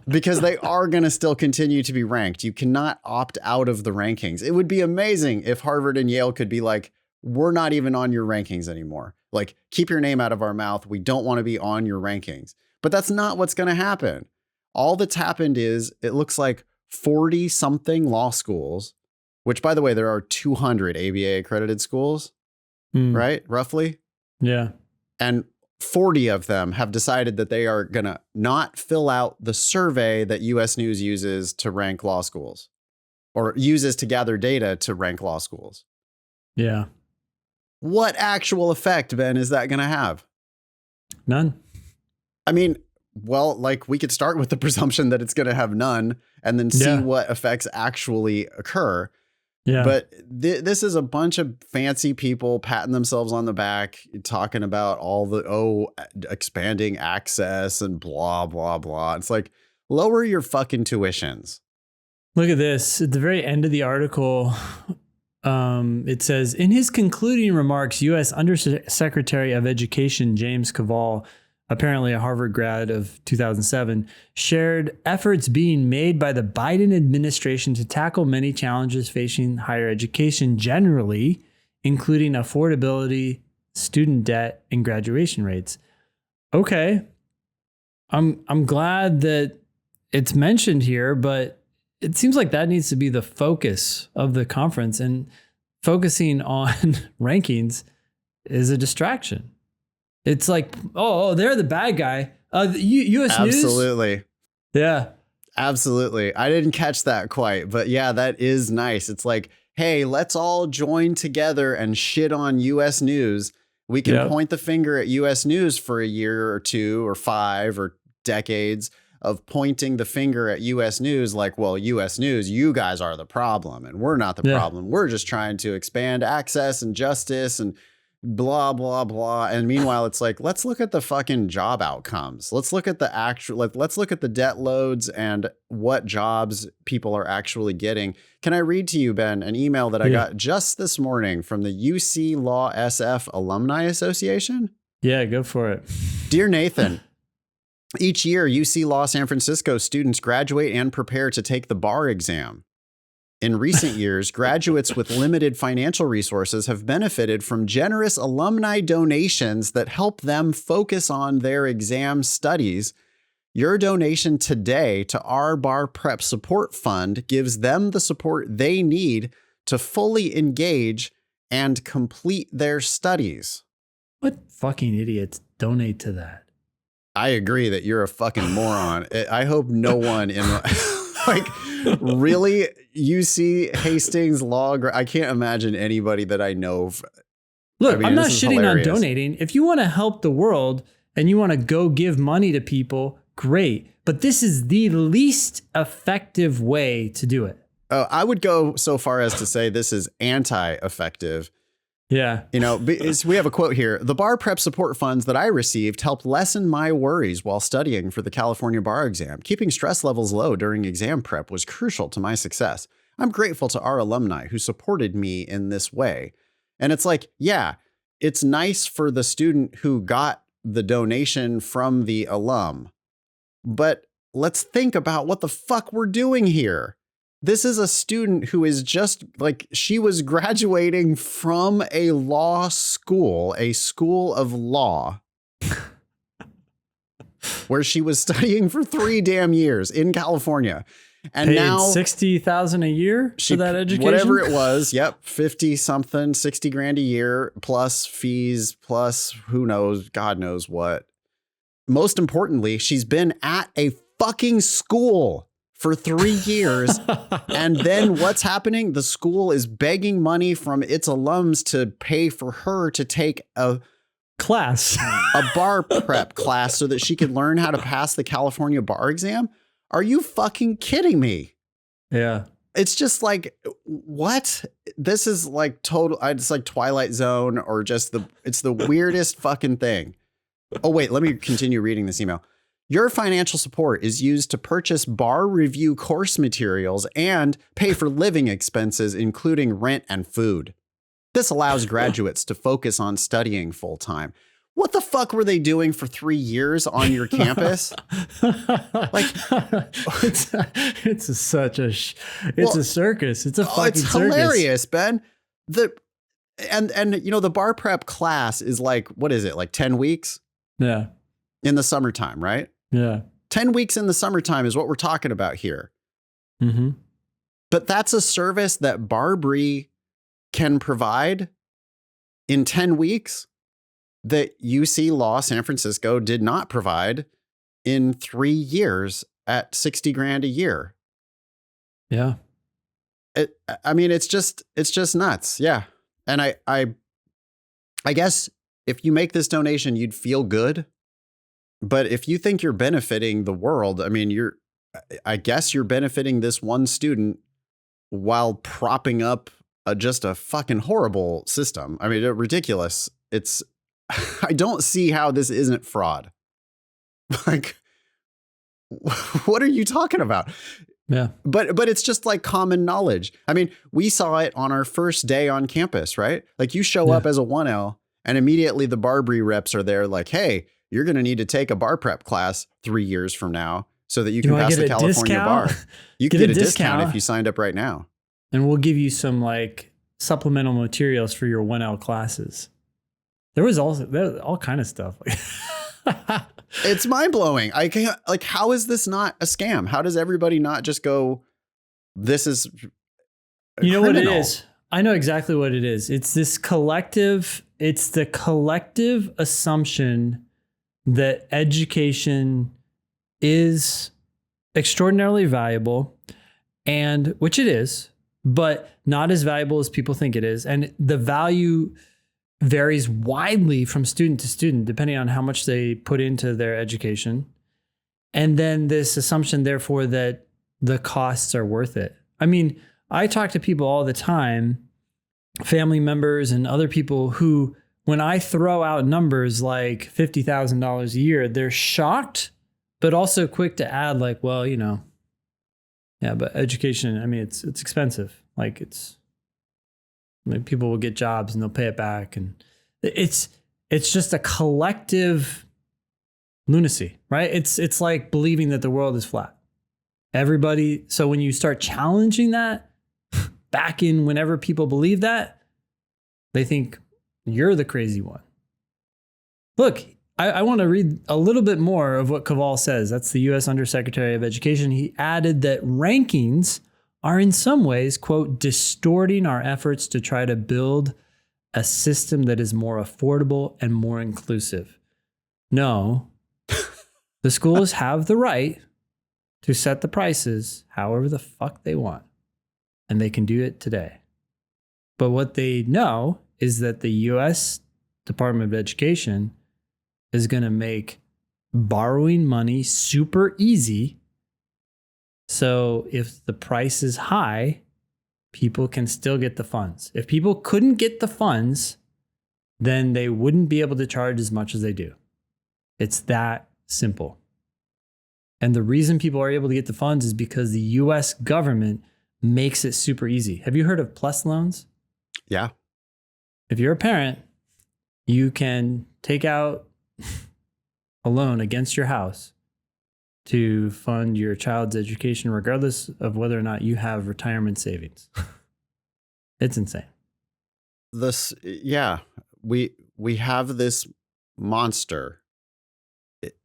Because they are going to still continue to be ranked. You cannot opt out of the rankings. It would be amazing if Harvard and Yale could be like, we're not even on your rankings anymore. Like, keep your name out of our mouth. We don't want to be on your rankings. But that's not what's going to happen. All that's happened is it looks like 40 something law schools, which by the way, there are 200 ABA accredited schools, right? Roughly. Yeah. And 40 of them have decided that they are going to not fill out the survey that US News uses to rank law schools or uses to gather data to rank law schools. Yeah. What actual effect, Ben, is that going to have? None. I mean, well, like we could start with the presumption that it's going to have none and then see what effects actually occur. Yeah. But this is a bunch of fancy people patting themselves on the back, talking about all the, expanding access and blah, blah, blah. It's like, lower your fucking tuitions. Look at this. At the very end of the article, it says, in his concluding remarks, U.S. Undersecretary of Education James Cavall apparently a Harvard grad of 2007, shared efforts being made by the Biden administration to tackle many challenges facing higher education generally, including affordability, student debt, and graduation rates. Okay. I'm glad that it's mentioned here, but it seems like that needs to be the focus of the conference, and focusing on rankings is a distraction. It's like, oh, they're the bad guy. U.S. News? Absolutely. Yeah. Absolutely. I didn't catch that quite, but yeah, that is nice. It's like, hey, let's all join together and shit on U.S. News. We can point the finger at U.S. News for a year or 2 or 5 or decades of pointing the finger at U.S. News like, well, U.S. News, you guys are the problem and we're not the problem. We're just trying to expand access and justice and blah, blah, blah. And meanwhile, it's like, let's look at the fucking job outcomes. Let's look at the actual, like, let's look at the debt loads and what jobs people are actually getting. Can I read to you, Ben, an email that I got just this morning from the UC Law SF Alumni Association? Yeah, go for it. Dear Nathan, each year, UC Law San Francisco students graduate and prepare to take the bar exam. In recent years, graduates with limited financial resources have benefited from generous alumni donations that help them focus on their exam studies. Your donation today to our Bar Prep Support Fund gives them the support they need to fully engage and complete their studies. What fucking idiots donate to that? I agree that you're a fucking moron. I hope no one in like really UC Hastings Law. I can't imagine anybody that I know. Look, I'm not shitting on donating. If you want to help the world and you want to go give money to people, great. But this is the least effective way to do it. I would go so far as to say this is anti-effective. Yeah. You know, we have a quote here. The bar prep support funds that I received helped lessen my worries while studying for the California bar exam. Keeping stress levels low during exam prep was crucial to my success. I'm grateful to our alumni who supported me in this way. And it's like, yeah, it's nice for the student who got the donation from the alum. But let's think about what the fuck we're doing here. This is a student who is just like, she was graduating from a law school, a school of law, where she was studying for 3 damn years in California. And paid now $60,000 a year for that education? Whatever it was. Yep. 50 something, 60 grand a year plus fees, plus who knows, God knows what. Most importantly, she's been at a fucking school for 3 years. And then what's happening? The school is begging money from its alums to pay for her to take a class, a bar prep class so that she could learn how to pass the California bar exam. Are you fucking kidding me? Yeah. It's just like, what? This is like total, it's like Twilight Zone or just it's the weirdest fucking thing. Oh, wait, let me continue reading this email. Your financial support is used to purchase bar review course materials and pay for living expenses, including rent and food. This allows graduates to focus on studying full time. What the fuck were they doing for 3 years on your campus? Like, it's a circus. It's a fucking it's circus. Hilarious, Ben. And you know, the bar prep class is like, what is it? Like 10 weeks? Yeah. In the summertime, right? Yeah. 10 weeks in the summertime is what we're talking about here. Mm-hmm. But that's a service that Barbary can provide in 10 weeks that UC Law San Francisco did not provide in 3 years at 60 grand a year. Yeah. I mean, it's just nuts. Yeah. And I guess if you make this donation, you'd feel good. But if you think you're benefiting the world, I mean, I guess you're benefiting this one student while propping up just a fucking horrible system. I mean, ridiculous. I don't see how this isn't fraud. Like, what are you talking about? Yeah. But it's just like common knowledge. I mean, we saw it on our first day on campus, right? Like you show up as a 1L and immediately the Barbary reps are there like, hey, you're going to need to take a bar prep class 3 years from now so that you can wanna pass get the a California discount? bar. You can get a discount if you signed up right now. And we'll give you some like supplemental materials for your 1L classes. There was all kind of stuff. It's mind blowing. I can't, like, how is this not a scam? How does everybody not just go, this is you know criminal? What it is? I know exactly what it is. It's the collective assumption that education is extraordinarily valuable, and which it is, but not as valuable as people think it is. And the value varies widely from student to student, depending on how much they put into their education. And then this assumption, therefore, that the costs are worth it. I mean, I talk to people all the time, family members and other people who, when I throw out numbers like $50,000 a year, they're shocked, but also quick to add like, well, yeah, but education, I mean, it's expensive. Like people will get jobs and they'll pay it back. And it's just a collective lunacy, right? It's like believing that the world is flat. Everybody. So when you start challenging that back in whenever people believe that, they think you're the crazy one. Look, I want to read a little bit more of what Kaval says. That's the U.S. Undersecretary of Education. He added that rankings are in some ways, quote, distorting our efforts to try to build a system that is more affordable and more inclusive. No, the schools have the right to set the prices however the fuck they want, and they can do it today. But what they know is that the U.S. Department of Education is going to make borrowing money super easy. So if the price is high, people can still get the funds. If people couldn't get the funds, then they wouldn't be able to charge as much as they do. It's that simple. And the reason people are able to get the funds is because the US government makes it super easy. Have you heard of PLUS loans? Yeah. If you're a parent, you can take out a loan against your house to fund your child's education, regardless of whether or not you have retirement savings. It's insane. We have this monster,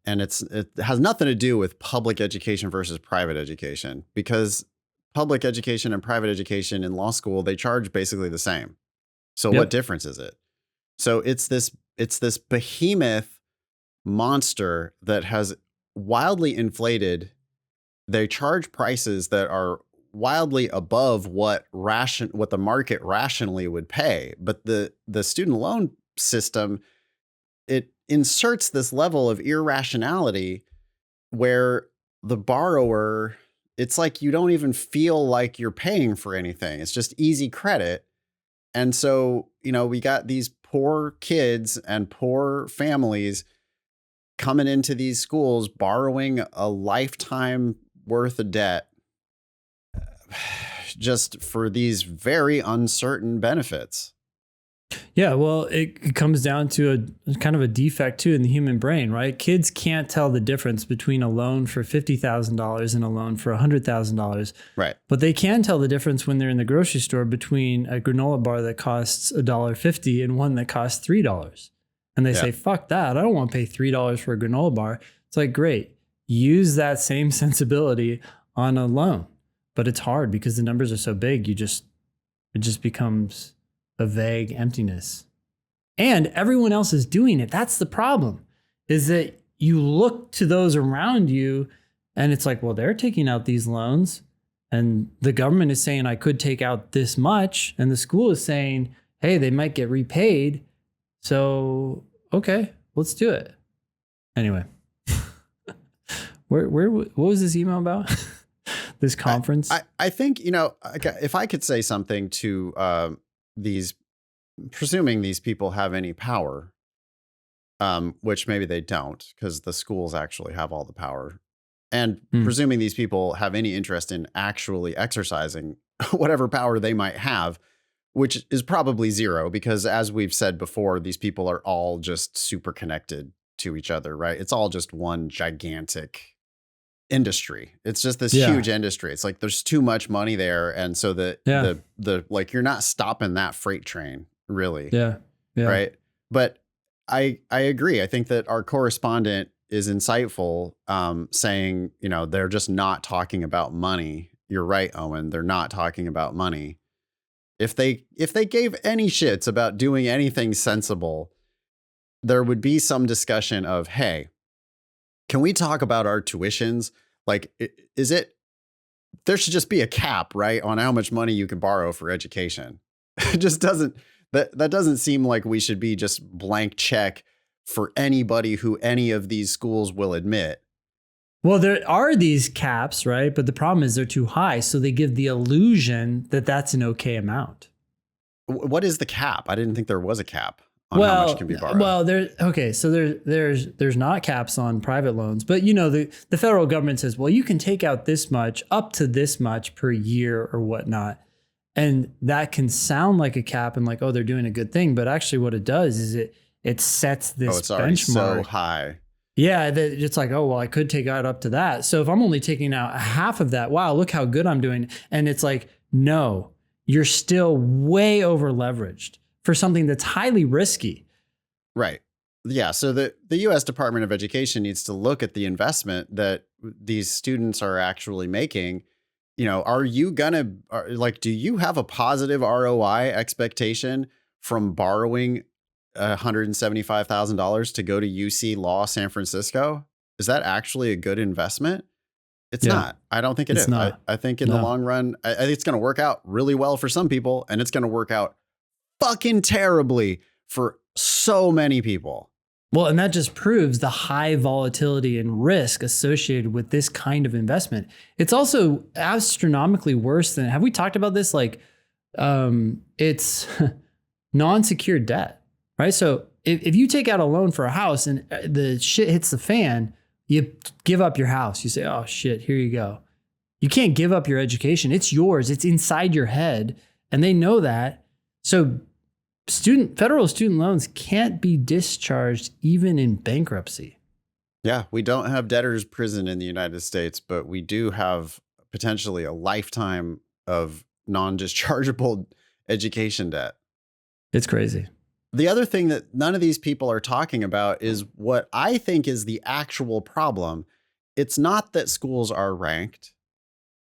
and it has nothing to do with public education versus private education, because public education and private education in law school, they charge basically the same. So What difference is it? So it's this behemoth monster that has wildly inflated. They charge prices that are wildly above what the market rationally would pay. But the student loan system, it inserts this level of irrationality where the borrower, it's like you don't even feel like you're paying for anything. It's just easy credit. And so, we got these poor kids and poor families coming into these schools, borrowing a lifetime worth of debt just for these very uncertain benefits. Yeah, well, it comes down to a kind of a defect too in the human brain, right? Kids can't tell the difference between a loan for $50,000 and a loan for $100,000. Right. But they can tell the difference when they're in the grocery store between a granola bar that costs $1.50 and one that costs $3. And they say, fuck that. I don't want to pay $3 for a granola bar. It's like, great. Use that same sensibility on a loan. But it's hard because the numbers are so big. It just becomes a vague emptiness. And everyone else is doing it. That's the problem, is that you look to those around you and it's like, well, they're taking out these loans and the government is saying I could take out this much. And the school is saying, hey, they might get repaid. So, okay, let's do it. Anyway, what was this email about? This conference? I think, if I could say something to presuming these people have any power, which maybe they don't, because the schools actually have all the power, and presuming these people have any interest in actually exercising whatever power they might have, which is probably zero, because as we've said before, these people are all just super connected to each other, right? It's all just one gigantic industry. It's just this Yeah. huge industry. It's like there's too much money there, and so the like you're not stopping that freight train, really. Yeah. Yeah. Right. But I agree. I think that our correspondent is insightful, saying, you know, they're just not talking about money. You're right, Owen. They're not talking about money. If they gave any shits about doing anything sensible, there would be some discussion of, hey, can we talk about our tuitions? Like, there should just be a cap, right, on how much money you can borrow for education. It just doesn't, that doesn't seem like we should be just blank check for anybody who any of these schools will admit. Well, there are these caps, right? But the problem is they're too high. So they give the illusion that that's an okay amount. What is the cap? I didn't think there was a cap on how much can be borrowed. Well, there's not caps on private loans, but you know, the federal government says, well, you can take out this much up to this much per year or whatnot. And that can sound like a cap and like, oh, they're doing a good thing. But actually what it does is it sets this it's already benchmark so high. Yeah, it's like, oh, well, I could take out up to that. So if I'm only taking out half of that, wow, look how good I'm doing. And it's like, no, you're still way over leveraged for something that's highly risky. Right. Yeah. So the U.S. Department of Education needs to look at the investment that these students are actually making. You know, are you gonna do you have a positive ROI expectation from borrowing $175,000 to go to UC Law San Francisco? Is that actually a good investment? It's not. I don't think it's not. I think in the long run, I think it's going to work out really well for some people, and it's going to work out fucking terribly for so many people. Well, and that just proves the high volatility and risk associated with this kind of investment. It's also astronomically worse than, have we talked about this? Like, it's non-secured debt, right? So if you take out a loan for a house and the shit hits the fan, you give up your house. You say, oh shit, here you go. You can't give up your education. It's yours. It's inside your head. And they know that. So federal student loans can't be discharged even in bankruptcy. Yeah, we don't have debtor's prison in the United States, but we do have potentially a lifetime of non-dischargeable education debt. It's crazy. The other thing that none of these people are talking about is what I think is the actual problem. It's not that schools are ranked.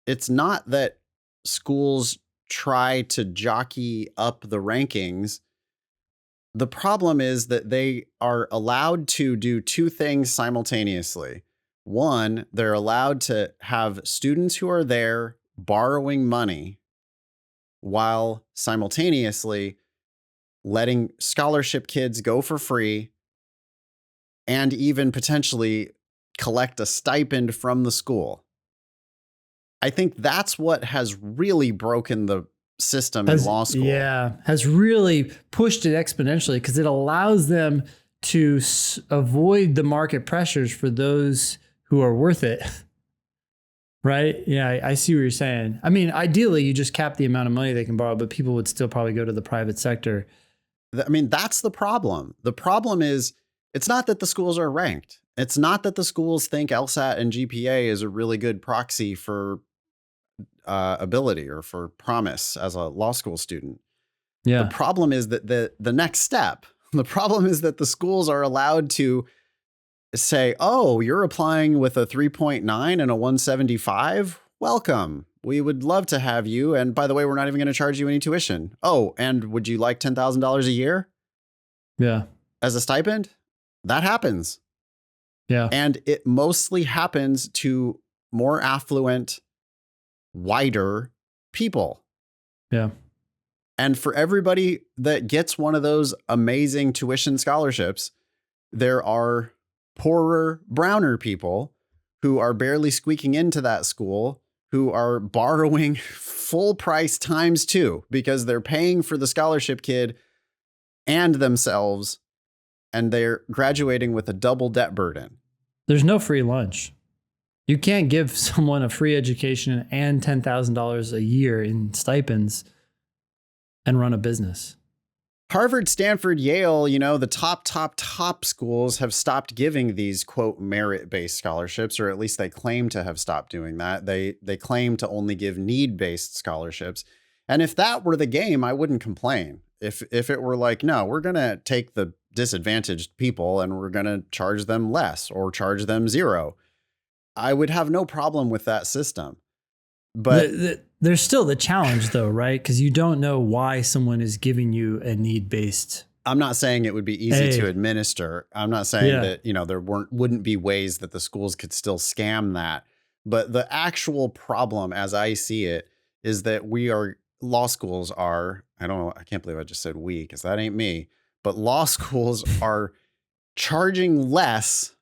It's not that schools try to jockey up the rankings. The problem is that they are allowed to do two things simultaneously. One, they're allowed to have students who are there borrowing money while simultaneously letting scholarship kids go for free and even potentially collect a stipend from the school. I think that's what has really broken the system in law school. Yeah, has really pushed it exponentially because it allows them to avoid the market pressures for those who are worth it. Right? Yeah, I see what you're saying. I mean, ideally, you just cap the amount of money they can borrow, but people would still probably go to the private sector. I mean, that's the problem. The problem is, it's not that the schools are ranked. It's not that the schools think LSAT and GPA is a really good proxy for ability or for promise as a law school student. Yeah. The problem is that the next step, the problem is that the schools are allowed to say, oh, you're applying with a 3.9 and a 175. Welcome. We would love to have you. And by the way, we're not even going to charge you any tuition. Oh, and would you like $10,000 a year? Yeah. As a stipend? That happens. Yeah. And it mostly happens to more affluent, whiter people. Yeah. And for everybody that gets one of those amazing tuition scholarships, there are poorer, browner people who are barely squeaking into that school, who are borrowing full price times two because they're paying for the scholarship kid and themselves, and they're graduating with a double debt burden. There's no free lunch. You can't give someone a free education and $10,000 a year in stipends and run a business. Harvard, Stanford, Yale, the top schools have stopped giving these, quote, merit-based scholarships, or at least they claim to have stopped doing that. They claim to only give need-based scholarships. And if that were the game, I wouldn't complain. If it were like, no, we're going to take the disadvantaged people and we're going to charge them less or charge them zero, I would have no problem with that system. But there's still the challenge though, right? Because you don't know why someone is giving you a need-based. I'm not saying it would be easy to administer. I'm not saying that, there wouldn't be ways that the schools could still scam that. But the actual problem, as I see it, is that law schools are, I don't know, I can't believe I just said we, because that ain't me, but law schools are charging less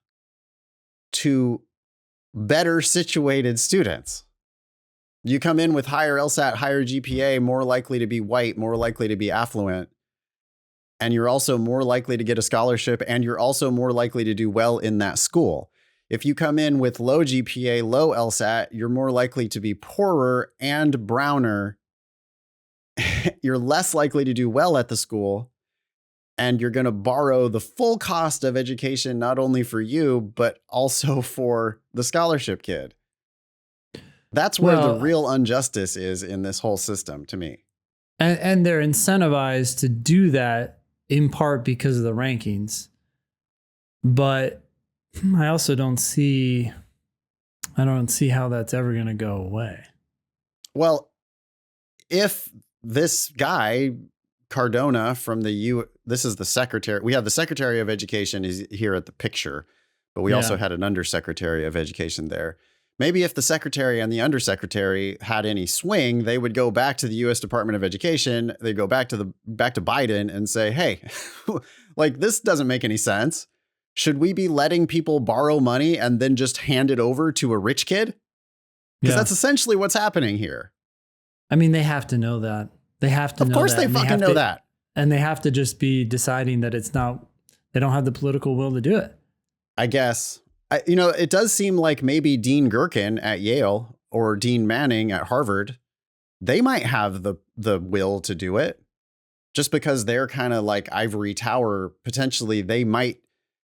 to better situated students. You come in with higher LSAT, higher GPA, more likely to be white, more likely to be affluent, and you're also more likely to get a scholarship, and you're also more likely to do well in that school. If you come in with low GPA, low LSAT, you're more likely to be poorer and browner. You're less likely to do well at the school, and you're going to borrow the full cost of education, not only for you, but also for the scholarship kid. That's where the real injustice is in this whole system to me. And they're incentivized to do that in part because of the rankings. But I also don't see how that's ever going to go away. Well, if this guy, Cardona from this is the secretary. We have the Secretary of Education is here at the picture, but we also had an Undersecretary of Education there. Maybe if the secretary and the undersecretary had any swing, they would go back to the U.S. Department of Education. They'd go back to Biden and say, hey, like, this doesn't make any sense. Should we be letting people borrow money and then just hand it over to a rich kid? Because that's essentially what's happening here. I mean, they have to know that. They have to know that. Of course they fucking know that. And they have to just be deciding that they don't have the political will to do it. I guess. It does seem like maybe Dean Gherkin at Yale or Dean Manning at Harvard, they might have the will to do it, just because they're kind of like ivory tower. Potentially, they might,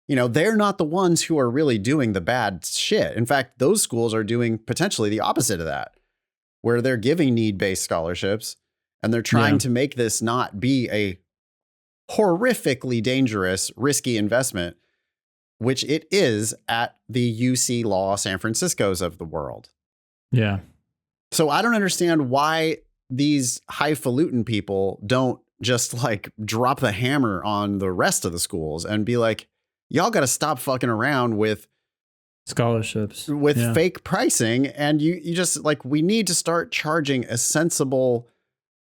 they're not the ones who are really doing the bad shit. In fact, those schools are doing potentially the opposite of that, where they're giving need-based scholarships and they're trying to make this not be a horrifically dangerous, risky investment, which it is at the UC Law San Francisco's of the world. Yeah. So I don't understand why these highfalutin people don't just like drop the hammer on the rest of the schools and be like, y'all got to stop fucking around with scholarships, with fake pricing. And you just like, we need to start charging a sensible.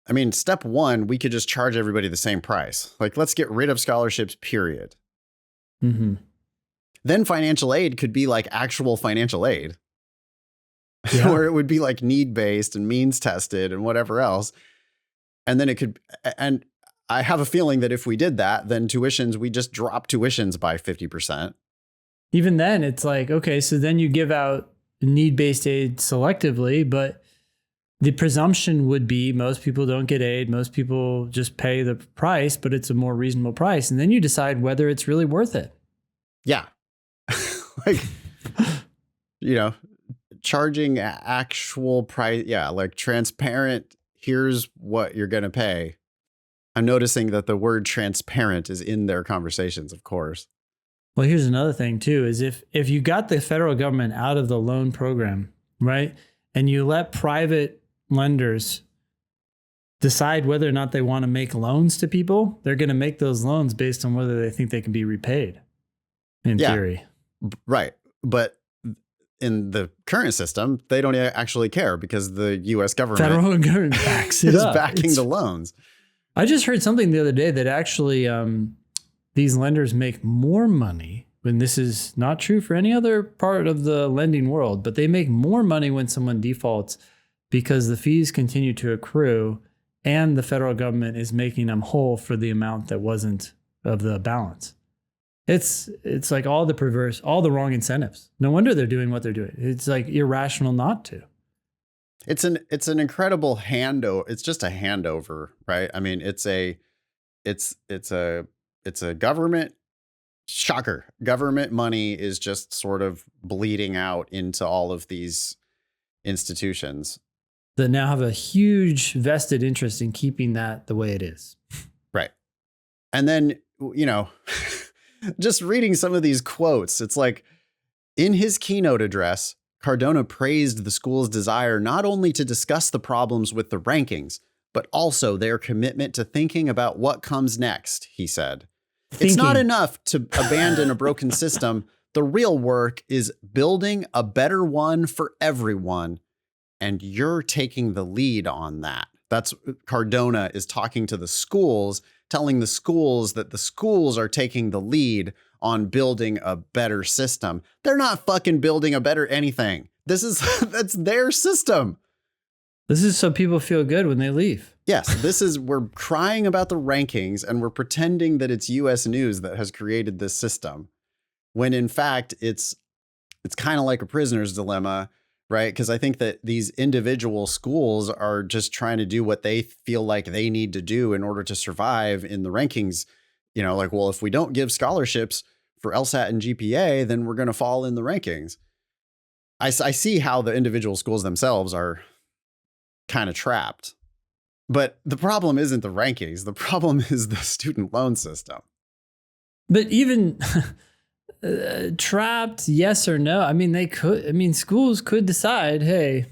I mean, step one, we could just charge everybody the same price. Like, let's get rid of scholarships, period. Mm-hmm. Then financial aid could be like actual financial aid, where it would be like need-based and means tested and whatever else. And then and I have a feeling that if we did that, then we just drop tuitions by 50%. Even then it's like, okay, so then you give out need-based aid selectively, but the presumption would be most people don't get aid. Most people just pay the price, but it's a more reasonable price. And then you decide whether it's really worth it. Yeah. Like, charging actual price. Yeah. Like transparent. Here's what you're going to pay. I'm noticing that the word transparent is in their conversations, of course. Well, here's another thing too, is if you got the federal government out of the loan program, right? And you let private lenders decide whether or not they want to make loans to people, they're going to make those loans based on whether they think they can be repaid in theory. Right. But in the current system, they don't actually care because the U.S. government, federal government backs it is up. backing the loans. I just heard something the other day that actually these lenders make more money when this is not true for any other part of the lending world, but they make more money when someone defaults because the fees continue to accrue and the federal government is making them whole for the amount that wasn't of the balance. It's like all the wrong incentives. No wonder they're doing what they're doing. It's like irrational not to. It's an incredible handover. It's just a handover, right? I mean, it's it's a government shocker. Government money is just sort of bleeding out into all of these institutions. That now have a huge vested interest in keeping that the way it is. Right. And then, just reading some of these quotes, it's like, in his keynote address, Cardona praised the school's desire not only to discuss the problems with the rankings, but also their commitment to thinking about what comes next, he said. It's not enough to abandon a broken system. The real work is building a better one for everyone. And you're taking the lead on that. That's Cardona is talking to the schools, telling the schools that the schools are taking the lead on building a better system. They're not fucking building a better anything. That's their system. This is so people feel good when they leave. Yes, we're crying about the rankings and we're pretending that it's US News that has created this system, when in fact it's kind of like a prisoner's dilemma, right? Because I think that these individual schools are just trying to do what they feel like they need to do in order to survive in the rankings. Like, well, if we don't give scholarships for LSAT and GPA, then we're going to fall in the rankings. I see how the individual schools themselves are kind of trapped. But the problem isn't the rankings. The problem is the student loan system. But even trapped, yes or no? I mean, schools could decide, hey,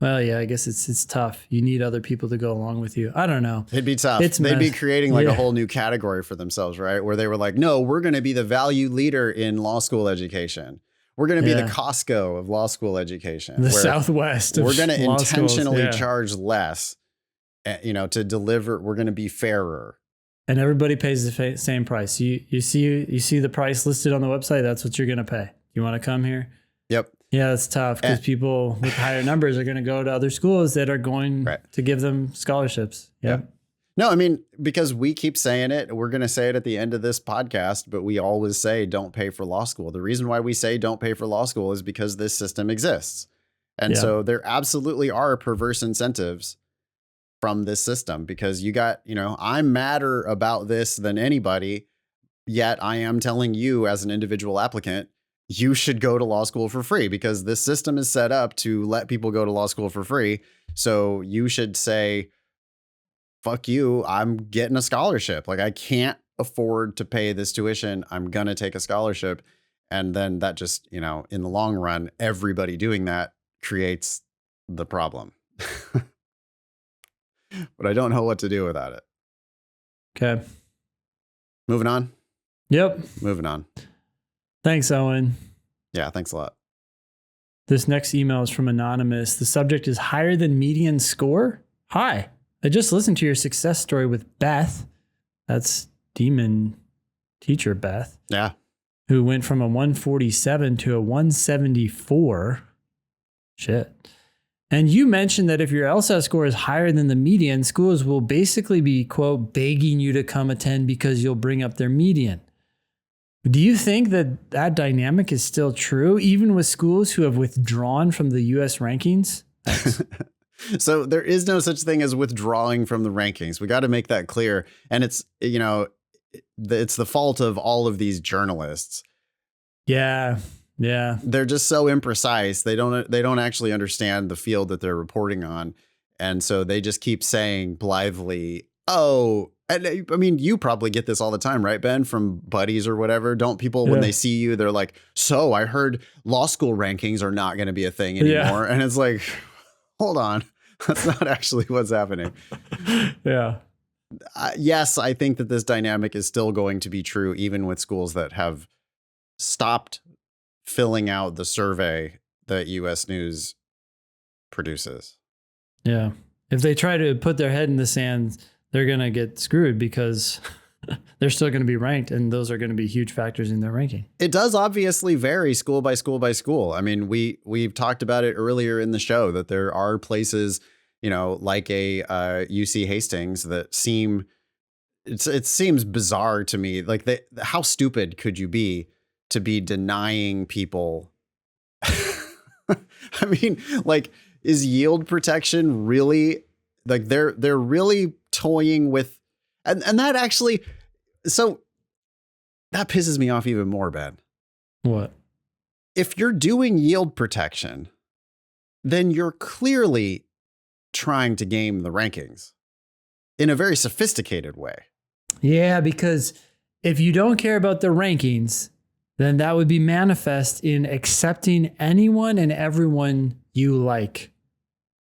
well, yeah, I guess it's tough. You need other people to go along with you. I don't know. It'd be tough. They'd be creating a whole new category for themselves, right? Where they were like, no, we're going to be the value leader in law school education. We're going to be the Costco of law school education. The Southwest. We're going to intentionally charge less, to deliver. We're going to be fairer. And everybody pays the same price. You see the price listed on the website. That's what you're going to pay. You want to come here? Yep. Yeah, it's tough because people with higher numbers are going to go to other schools that are going to give them scholarships. Yep. No, I mean, because we keep saying it, we're going to say it at the end of this podcast, but we always say don't pay for law school. The reason why we say don't pay for law school is because this system exists. And so there absolutely are perverse incentives from this system, because you got, I'm madder about this than anybody, yet I am telling you as an individual applicant, you should go to law school for free because this system is set up to let people go to law school for free. So you should say, fuck you, I'm getting a scholarship. Like, I can't afford to pay this tuition. I'm going to take a scholarship. And then that just, in the long run, everybody doing that creates the problem. But I don't know what to do without it. Okay. Moving on. Yep. Moving on. Thanks, Owen. Yeah, thanks a lot. This next email is from Anonymous. The subject is higher than median score. Hi, I just listened to your success story with Beth. That's Demon teacher Beth. Yeah. Who went from a 147 to a 174. Shit. And you mentioned that if your LSAT score is higher than the median, schools will basically be, quote, begging you to come attend because you'll bring up their median. Do you think that dynamic is still true, even with schools who have withdrawn from the U.S. rankings? So there is no such thing as withdrawing from the rankings. We got to make that clear. And it's, it's the fault of all of these journalists. Yeah. Yeah. They're just so imprecise. They don't actually understand the field that they're reporting on. And so they just keep saying blithely, oh, and I mean, you probably get this all the time, right, Ben, from buddies or whatever. Don't people, when they see you, they're like, so I heard law school rankings are not going to be a thing anymore. And it's like, hold on. That's not actually what's happening. Yeah. Yes, I think that this dynamic is still going to be true, even with schools that have stopped filling out the survey that US News produces. Yeah. If they try to put their head in the sand, they're going to get screwed because they're still going to be ranked, and those are going to be huge factors in their ranking. It does obviously vary school by school by school. I mean, we've talked about it earlier in the show that there are places, like a UC Hastings that it seems bizarre to me. Like, how stupid could you be to be denying people? I mean, like, is yield protection really, like, they're really toying with, And that actually, so that pisses me off even more, Ben. What? If you're doing yield protection, then you're clearly trying to game the rankings in a very sophisticated way. Yeah, because if you don't care about the rankings, then that would be manifest in accepting anyone and everyone you like.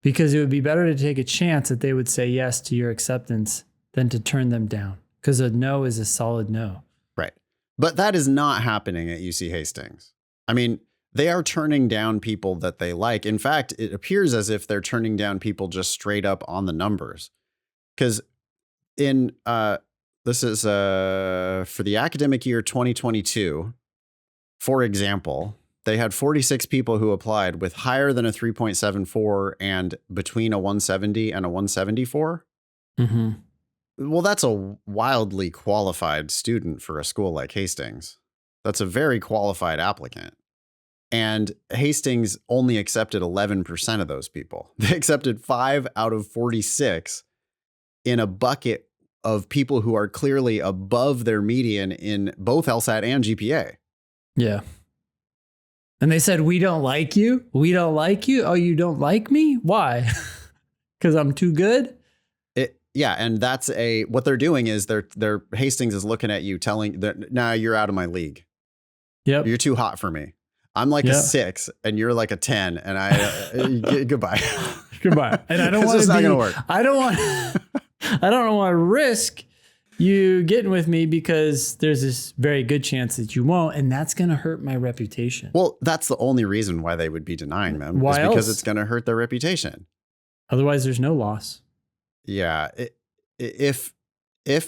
Because it would be better to take a chance that they would say yes to your acceptance than to turn them down. Because a no is a solid no. Right. But that is not happening at UC Hastings. I mean, they are turning down people that they like. In fact, it appears as if they're turning down people just straight up on the numbers. Because in this is for the academic year 2022, for example, they had 46 people who applied with higher than a 3.74 and between a 170 and a 174. Mm-hmm. Well, that's a wildly qualified student for a school like Hastings. That's a very qualified applicant. And Hastings only accepted 11% of those people. They accepted 5 out of 46 in a bucket of people who are clearly above their median in both LSAT and GPA. Yeah. And they said, we don't like you. We don't like you. Oh, you don't like me? Why? Because I'm too good? Yeah. And that's what they're doing is they're Hastings is looking at you telling that, nah, you're out of my league. Yep. You're too hot for me. I'm like a 6 and you're like a 10 and I goodbye. Goodbye. And I don't want to not going to work. I don't want to risk you getting with me because there's this very good chance that you won't, and that's going to hurt my reputation. Well, that's the only reason why they would be denying them. Why is because else? it's going to hurt their reputation. Otherwise, there's no loss. Yeah. If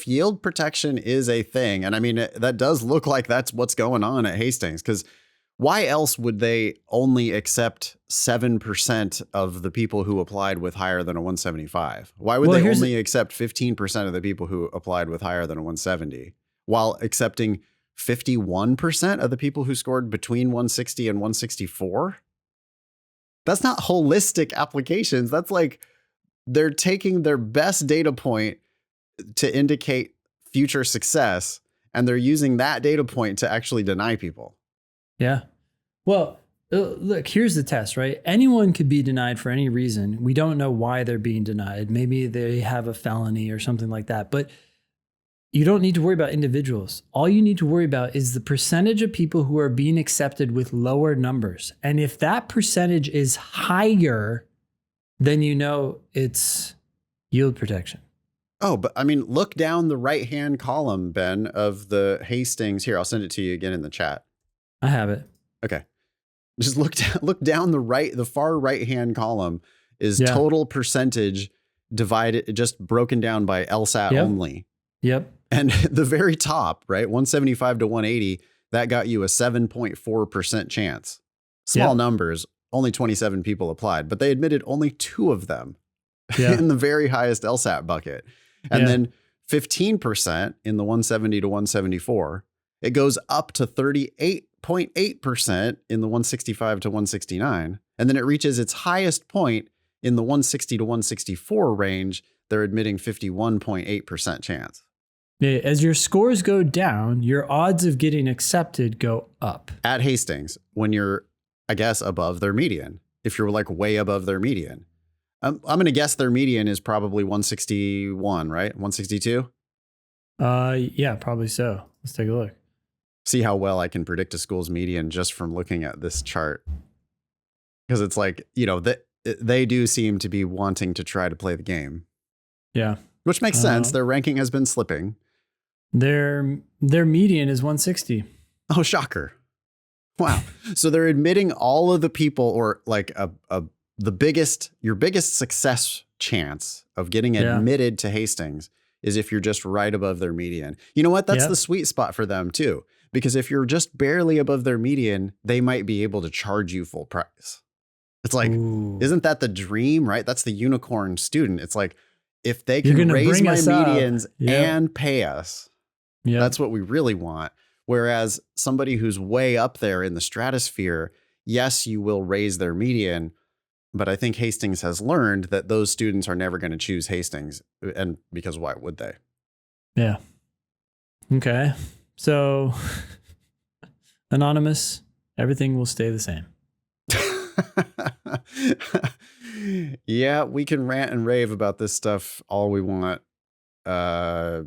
yield protection is a thing, and I mean, that does look like that's what's going on at Hastings, because why else would they only accept 7% of the people who applied with higher than a 175? Why would they only accept 15% of the people who applied with higher than a 170 while accepting 51% of the people who scored between 160 and 164? That's not holistic applications. That's like they're taking their best data point to indicate future success, and they're using that data point to actually deny people. Yeah. Well, look, here's the test, right? Anyone could be denied for any reason. We don't know why they're being denied. Maybe they have a felony or something like that. But you don't need to worry about individuals. All you need to worry about is the percentage of people who are being accepted with lower numbers. And if that percentage is higher, then you know it's yield protection. Oh, but I mean, look down the right-hand column, Ben, of the Hastings. Here, I'll send it to you again in the chat. I have it. Okay. Just look down the far right-hand column is total percentage divided, just broken down by LSAT only. Yep. And the very top, right, 175 to 180, that got you a 7.4% chance. Small numbers, only 27 people applied, but they admitted only 2 of them in the very highest LSAT bucket. And then 15% in the 170 to 174. It goes up to 38.8% in the 165 to 169. And then it reaches its highest point in the 160 to 164 range. They're admitting 51.8% chance. As your scores go down, your odds of getting accepted go up. At Hastings, when you're, I guess, above their median, if you're like way above their median. I'm going to guess their median is probably 161, right? 162? Yeah, probably so. Let's take a look. See how well I can predict a school's median just from looking at this chart. Because it's like, you know, they do seem to be wanting to try to play the game. Yeah. Which makes sense. Their ranking has been slipping. Their median is 160. Oh, shocker. Wow. So they're admitting all of the people, or like your biggest success chance of getting admitted to Hastings is if you're just right above their median. You know what? That's the sweet spot for them too. Because if you're just barely above their median, they might be able to charge you full price. It's like, isn't that the dream, right? That's the unicorn student. It's like, if they can raise my medians and pay us, that's what we really want. Whereas somebody who's way up there in the stratosphere, yes, you will raise their median, but I think Hastings has learned that those students are never going to choose Hastings. And because why would they? Yeah. Okay. So, anonymous, everything will stay the same. Yeah, we can rant and rave about this stuff all we want. Are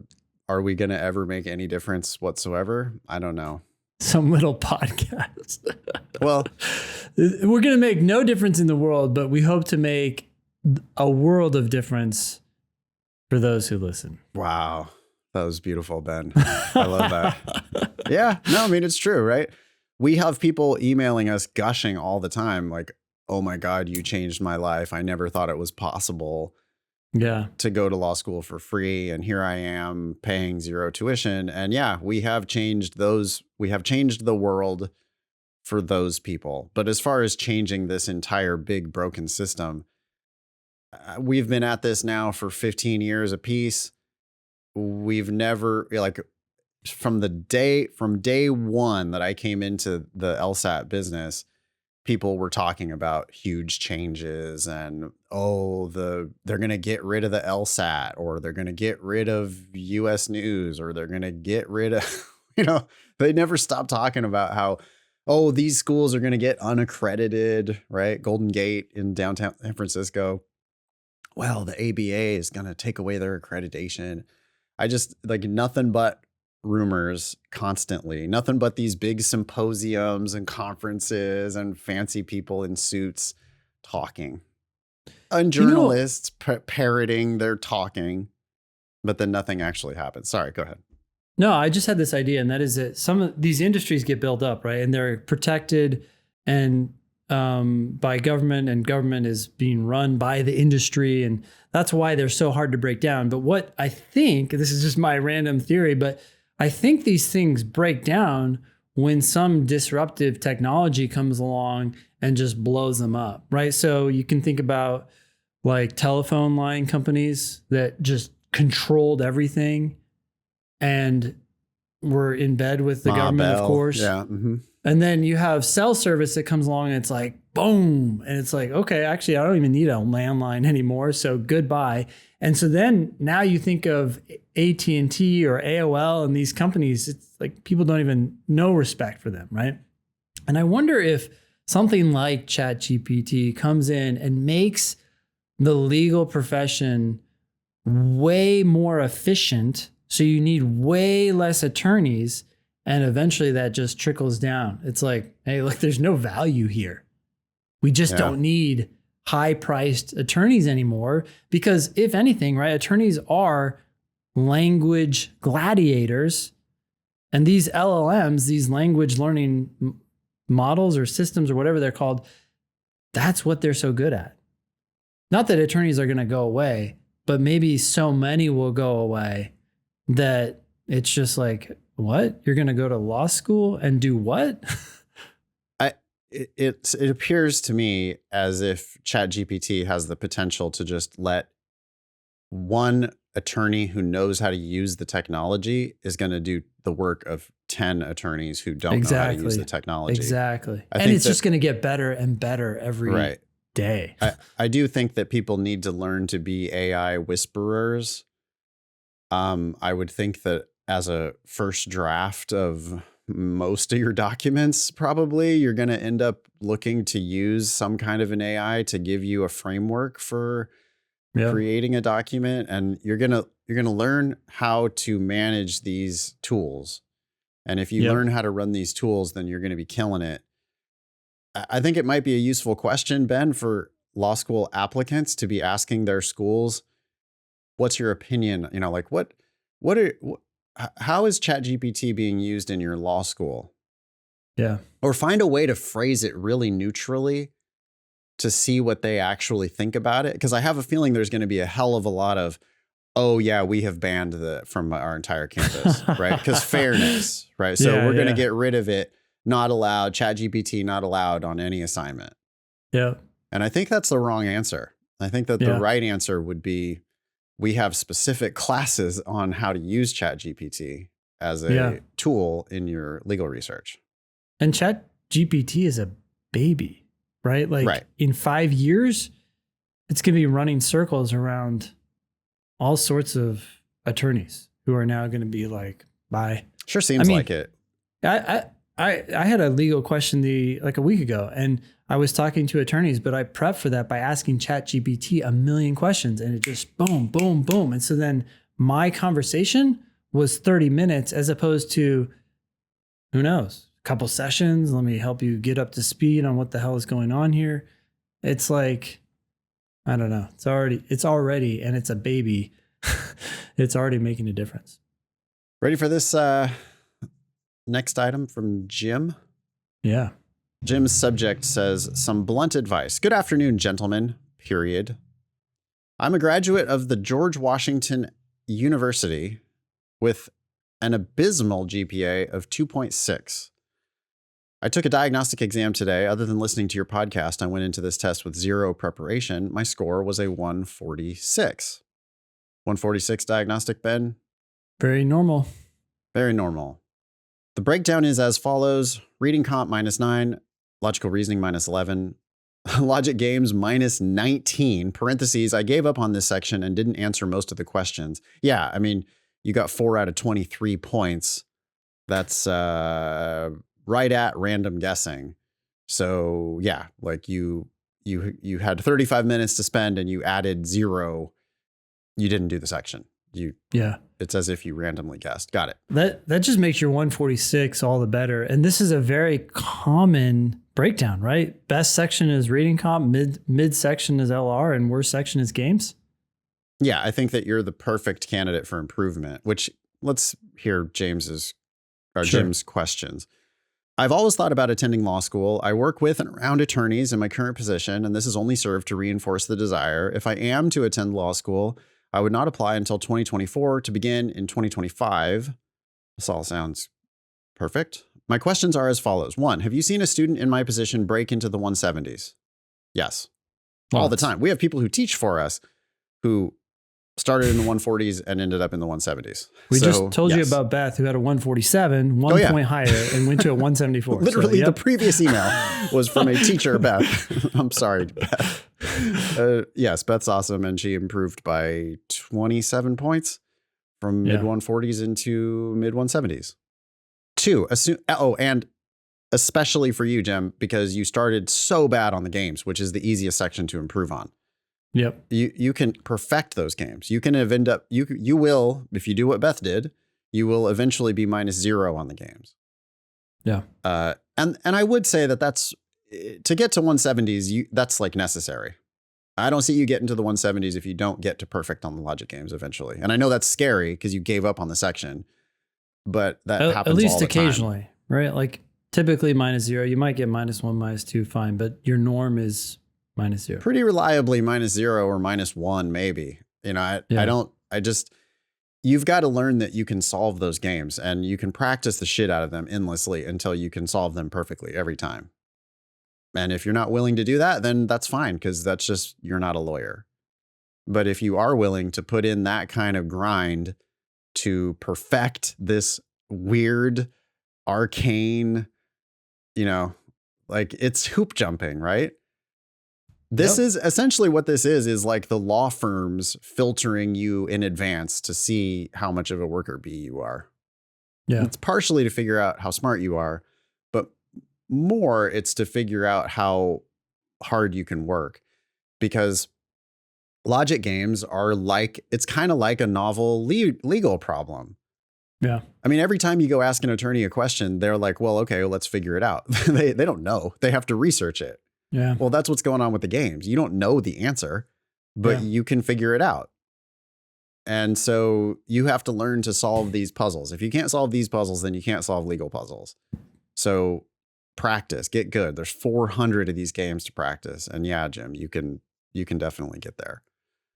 we going to ever make any difference whatsoever? I don't know. Some little podcast. Well, we're going to make no difference in the world, but we hope to make a world of difference for those who listen. wow. That was beautiful, Ben. I love that. Yeah, no, I mean, it's true, right? We have people emailing us gushing all the time. Like, oh my God, you changed my life. I never thought it was possible to go to law school for free. And here I am paying zero tuition. And yeah, we have changed the world for those people. But as far as changing this entire big broken system, we've been at this now for 15 years apiece. We've never, like, from day one that I came into the LSAT business, people were talking about huge changes and, they're going to get rid of the LSAT, or they're going to get rid of US News, or they're going to get rid of, they never stopped talking about how, these schools are going to get unaccredited, right? Golden Gate in downtown San Francisco. Well, the ABA is going to take away their accreditation. I just, like, nothing but rumors constantly, nothing but these big symposiums and conferences and fancy people in suits talking, and journalists parroting their talking, but then nothing actually happens. Sorry, go ahead. No, I just had this idea, and that is that some of these industries get built up, right? And they're protected and by government, and government is being run by the industry. And that's why they're so hard to break down. But what I think, this is just my random theory, but I think these things break down when some disruptive technology comes along and just blows them up, right? So you can think about like telephone line companies that just controlled everything and were in bed with the government, of course. Yeah. Mm-hmm. And then you have cell service that comes along and it's like, boom. And it's like, okay, actually, I don't even need a landline anymore. So goodbye. And so then now you think of AT&T or AOL and these companies, it's like people don't even know respect for them, right? And I wonder if something like ChatGPT comes in and makes the legal profession way more efficient. So you need way less attorneys. And eventually that just trickles down. It's like, hey, look, there's no value here. We just don't need high-priced attorneys anymore, because if anything, right, attorneys are language gladiators. And these LLMs, these language learning models or systems or whatever they're called, that's what they're so good at. Not that attorneys are going to go away, but maybe so many will go away that it's just like, what? You're going to go to law school and do what? It appears to me as if ChatGPT has the potential to just let one attorney who knows how to use the technology is going to do the work of 10 attorneys who don't know how to use the technology. Exactly. And it's just going to get better and better every day. I do think that people need to learn to be AI whisperers. I would think that as a first draft of most of your documents, probably you're going to end up looking to use some kind of an AI to give you a framework for creating a document. And you're going to learn how to manage these tools. And if you learn how to run these tools, then you're going to be killing it. I think it might be a useful question, Ben, for law school applicants to be asking their schools, what's your opinion? Like how is ChatGPT being used in your law school? Yeah. Or find a way to phrase it really neutrally to see what they actually think about it. Because I have a feeling there's going to be a hell of a lot of, oh yeah, we have banned from our entire campus, right? Because fairness, right? So we're going to get rid of it. Not allowed. ChatGPT not allowed on any assignment. Yeah. And I think that's the wrong answer. I think that the right answer would be, we have specific classes on how to use ChatGPT as a tool in your legal research. And ChatGPT is a baby, right? Like in 5 years, it's going to be running circles around all sorts of attorneys who are now going to be like, bye. Sure seems like it. I had a legal question a week ago, and I was talking to attorneys, but I prepped for that by asking ChatGPT a million questions, and it just boom, boom, boom. And so then my conversation was 30 minutes as opposed to, who knows, a couple sessions. Let me help you get up to speed on what the hell is going on here. It's like, I don't know. It's already, and it's a baby. It's already making a difference. Ready for this next item from Jim? Yeah. Jim's subject says, some blunt advice. Good afternoon, gentlemen, period. I'm a graduate of the George Washington University with an abysmal GPA of 2.6. I took a diagnostic exam today. Other than listening to your podcast, I went into this test with zero preparation. My score was a 146. 146 diagnostic, Ben? Very normal. Very normal. The breakdown is as follows. Reading comp -9, logical reasoning -11, logic games -19, parentheses, I gave up on this section and didn't answer most of the questions. Yeah, I mean, you got 4 out of 23 points. That's right at random guessing. So yeah, like you had 35 minutes to spend and you added 0. You didn't do the section. It's as if you randomly guessed. Got it. That just makes your 146 all the better. And this is a very common breakdown, right? Best section is reading comp, mid section is LR, and worst section is games. Yeah, I think that you're the perfect candidate for improvement, which let's hear Jim's questions. I've always thought about attending law school. I work with and around attorneys in my current position, and this has only served to reinforce the desire. If I am to attend law school, I would not apply until 2024 to begin in 2025. This all sounds perfect. My questions are as follows. 1, have you seen a student in my position break into the 170s? Yes. All the time. We have people who teach for us who started in the 140s and ended up in the 170s. We just told you about Beth, who had a 147, point higher, and went to a 174. Literally, the previous email was from a teacher, Beth. I'm sorry, Beth. Yes, Beth's awesome, and she improved by 27 points from mid 140s into mid 170s. 2, and especially for you, Jim, because you started so bad on the games, which is the easiest section to improve on. Yep. You can perfect those games. You can end up, you will, if you do what Beth did, you will eventually be -0 on the games. Yeah. And I would say that's to get to 170s, that's like necessary. I don't see you getting to the 170s if you don't get to perfect on the logic games eventually. And I know that's scary because you gave up on the section, but that happens at least all the occasionally, time. Right? Like typically -0, you might get -1, -2, fine, but your norm is -0. Pretty reliably -0 or -1, maybe. You know, you've got to learn that you can solve those games and you can practice the shit out of them endlessly until you can solve them perfectly every time. And if you're not willing to do that, then that's fine, because that's just, you're not a lawyer. But if you are willing to put in that kind of grind to perfect this weird, arcane, like it's hoop jumping, right? This is essentially what this is like the law firms filtering you in advance to see how much of a worker bee you are. Yeah. It's partially to figure out how smart you are, but more it's to figure out how hard you can work, because logic games are it's kind of like a novel legal problem. Yeah. I mean, every time you go ask an attorney a question, they're like, well, okay, let's figure it out. They don't know. They have to research it. Yeah. Well, that's what's going on with the games. You don't know the answer, but you can figure it out. And so you have to learn to solve these puzzles. If you can't solve these puzzles, then you can't solve legal puzzles. So practice, get good. There's 400 of these games to practice. And yeah, Jim, you can definitely get there.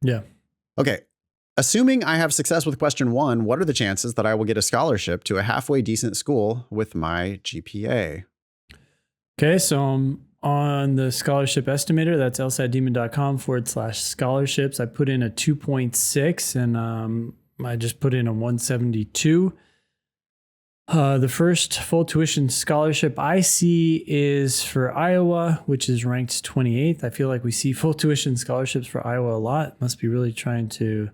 Yeah. Okay. Assuming I have success with question 1, what are the chances that I will get a scholarship to a halfway decent school with my GPA? Okay. So on the scholarship estimator, that's lsatdemon.com/scholarships. I put in a 2.6 and I just put in a 172. The first full tuition scholarship I see is for Iowa, which is ranked 28th. I feel like we see full tuition scholarships for Iowa a lot. Must be really trying to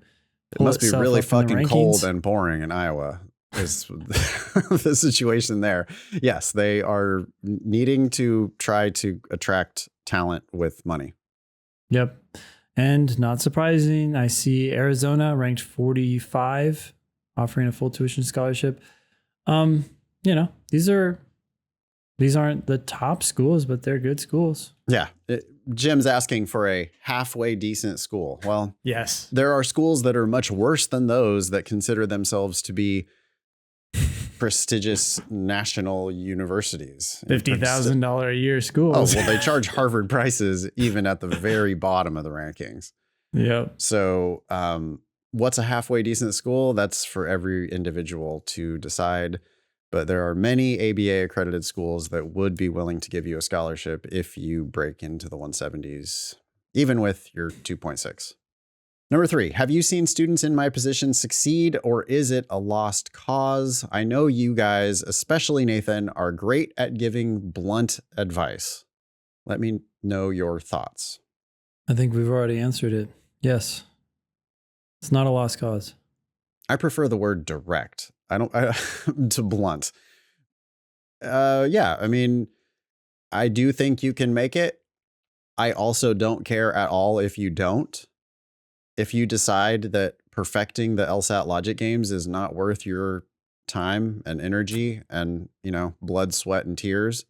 It pull must be itself really up in the fucking cold rankings. and boring in Iowa is the situation there. Yes, they are needing to try to attract talent with money. Yep. And not surprising, I see Arizona ranked 45, offering a full tuition scholarship. You know, these aren't the top schools, but they're good schools. Yeah. Jim's asking for a halfway decent school. Well, Yes. there are schools that are much worse than those that consider themselves to be prestigious national universities. $50,000 a year Oh, schools. well, they charge Harvard prices even at the very bottom of the rankings. Yep. So, what's a halfway decent school? That's for every individual to decide. But there are many ABA accredited schools that would be willing to give you a scholarship if you break into the 170s, even with your 2.6. Number 3, have you seen students in my position succeed, or is it a lost cause? I know you guys, especially Nathan, are great at giving blunt advice. Let me know your thoughts. I think we've already answered it. Yes. It's not a lost cause. I prefer the word direct. To blunt. Yeah, I mean, I do think you can make it. I also don't care at all if you don't. If you decide that perfecting the LSAT logic games is not worth your time and energy and, blood, sweat, and tears,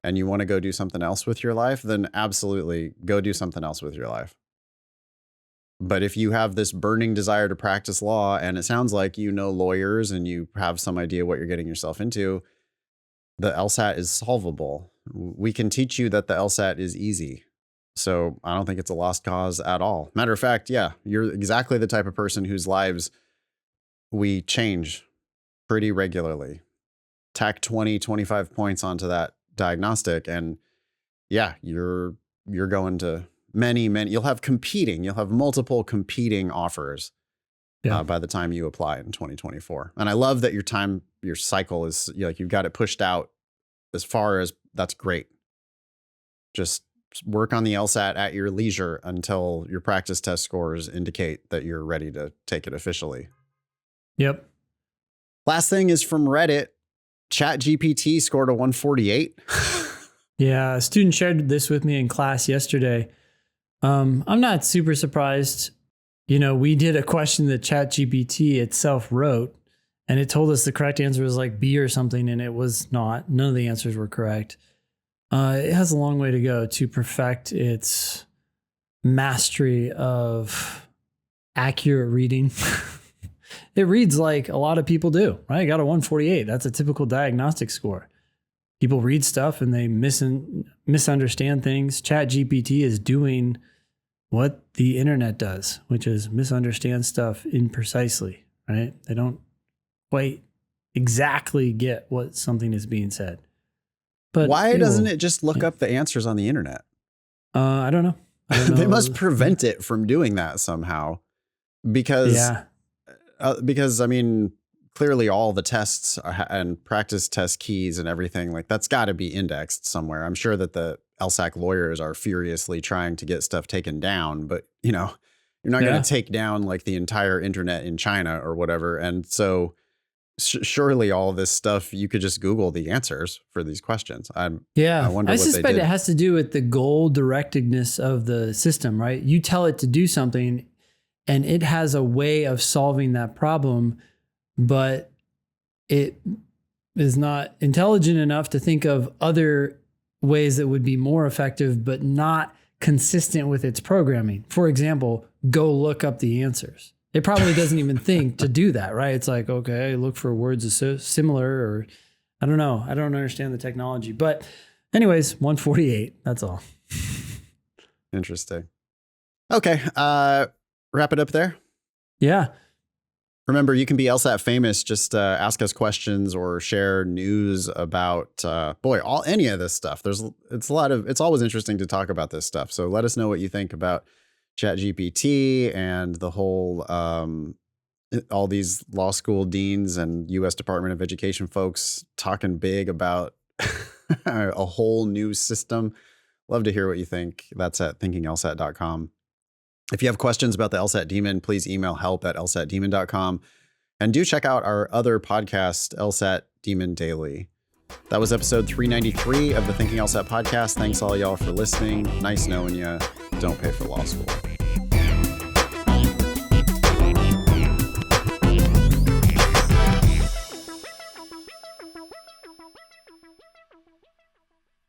and you want to go do something else with your life, then absolutely go do something else with your life. But if you have this burning desire to practice law, and it sounds like you know lawyers and you have some idea what you're getting yourself into, the LSAT is solvable. We can teach you that the LSAT is easy. So I don't think it's a lost cause at all. Matter of fact, yeah, you're exactly the type of person whose lives we change pretty regularly. Tack 20, 25 points onto that diagnostic, and yeah, you're going to many, you'll have multiple competing offers by the time you apply in 2024. And I love that your cycle is you've got it pushed out as far as that's great. Just work on the LSAT at your leisure until your practice test scores indicate that you're ready to take it officially. Yep. Last thing is from Reddit. ChatGPT scored a 148. Yeah, a student shared this with me in class yesterday. I'm not super surprised. We did a question that ChatGPT itself wrote, and it told us the correct answer was like B or something, and it was not. None of the answers were correct. It has a long way to go to perfect its mastery of accurate reading. It reads like a lot of people do, right? I got a 148. That's a typical diagnostic score. People read stuff and they misunderstand things. ChatGPT is doing what the internet does, which is misunderstand stuff imprecisely, right? They don't quite exactly get what something is being said. But why doesn't it just look up the answers on the internet? I don't know. They must prevent it from doing that somehow, because I mean, clearly all the tests and practice test keys and everything, like that's got to be indexed somewhere. I'm sure that the LSAC lawyers are furiously trying to get stuff taken down, but you're not going to take down like the entire internet in China or whatever. And so surely all of this stuff, you could just Google the answers for these questions. I wonder I what suspect they did. It has to do with the goal directedness of the system, right? You tell it to do something and it has a way of solving that problem, but it is not intelligent enough to think of other ways that would be more effective, but not consistent with its programming. For example, go look up the answers. It probably doesn't even think to do that, right? It's like, okay, look for words similar, or I don't know. I don't understand the technology. But anyways, 148, that's all. Interesting. Okay. Wrap it up there. Yeah. Remember, you can be LSAT famous. Just ask us questions or share news about any of this stuff. It's always interesting to talk about this stuff. So let us know what you think about ChatGPT and the whole all these law school deans and U.S. Department of Education folks talking big about a whole new system. Love to hear what you think. That's at thinkinglsat.com. If you have questions about the LSAT Demon, please email help@lsatdemon.com. And do check out our other podcast, LSAT Demon Daily. That was episode 393 of the Thinking LSAT podcast. Thanks all y'all for listening. Nice knowing you. Don't pay for law school.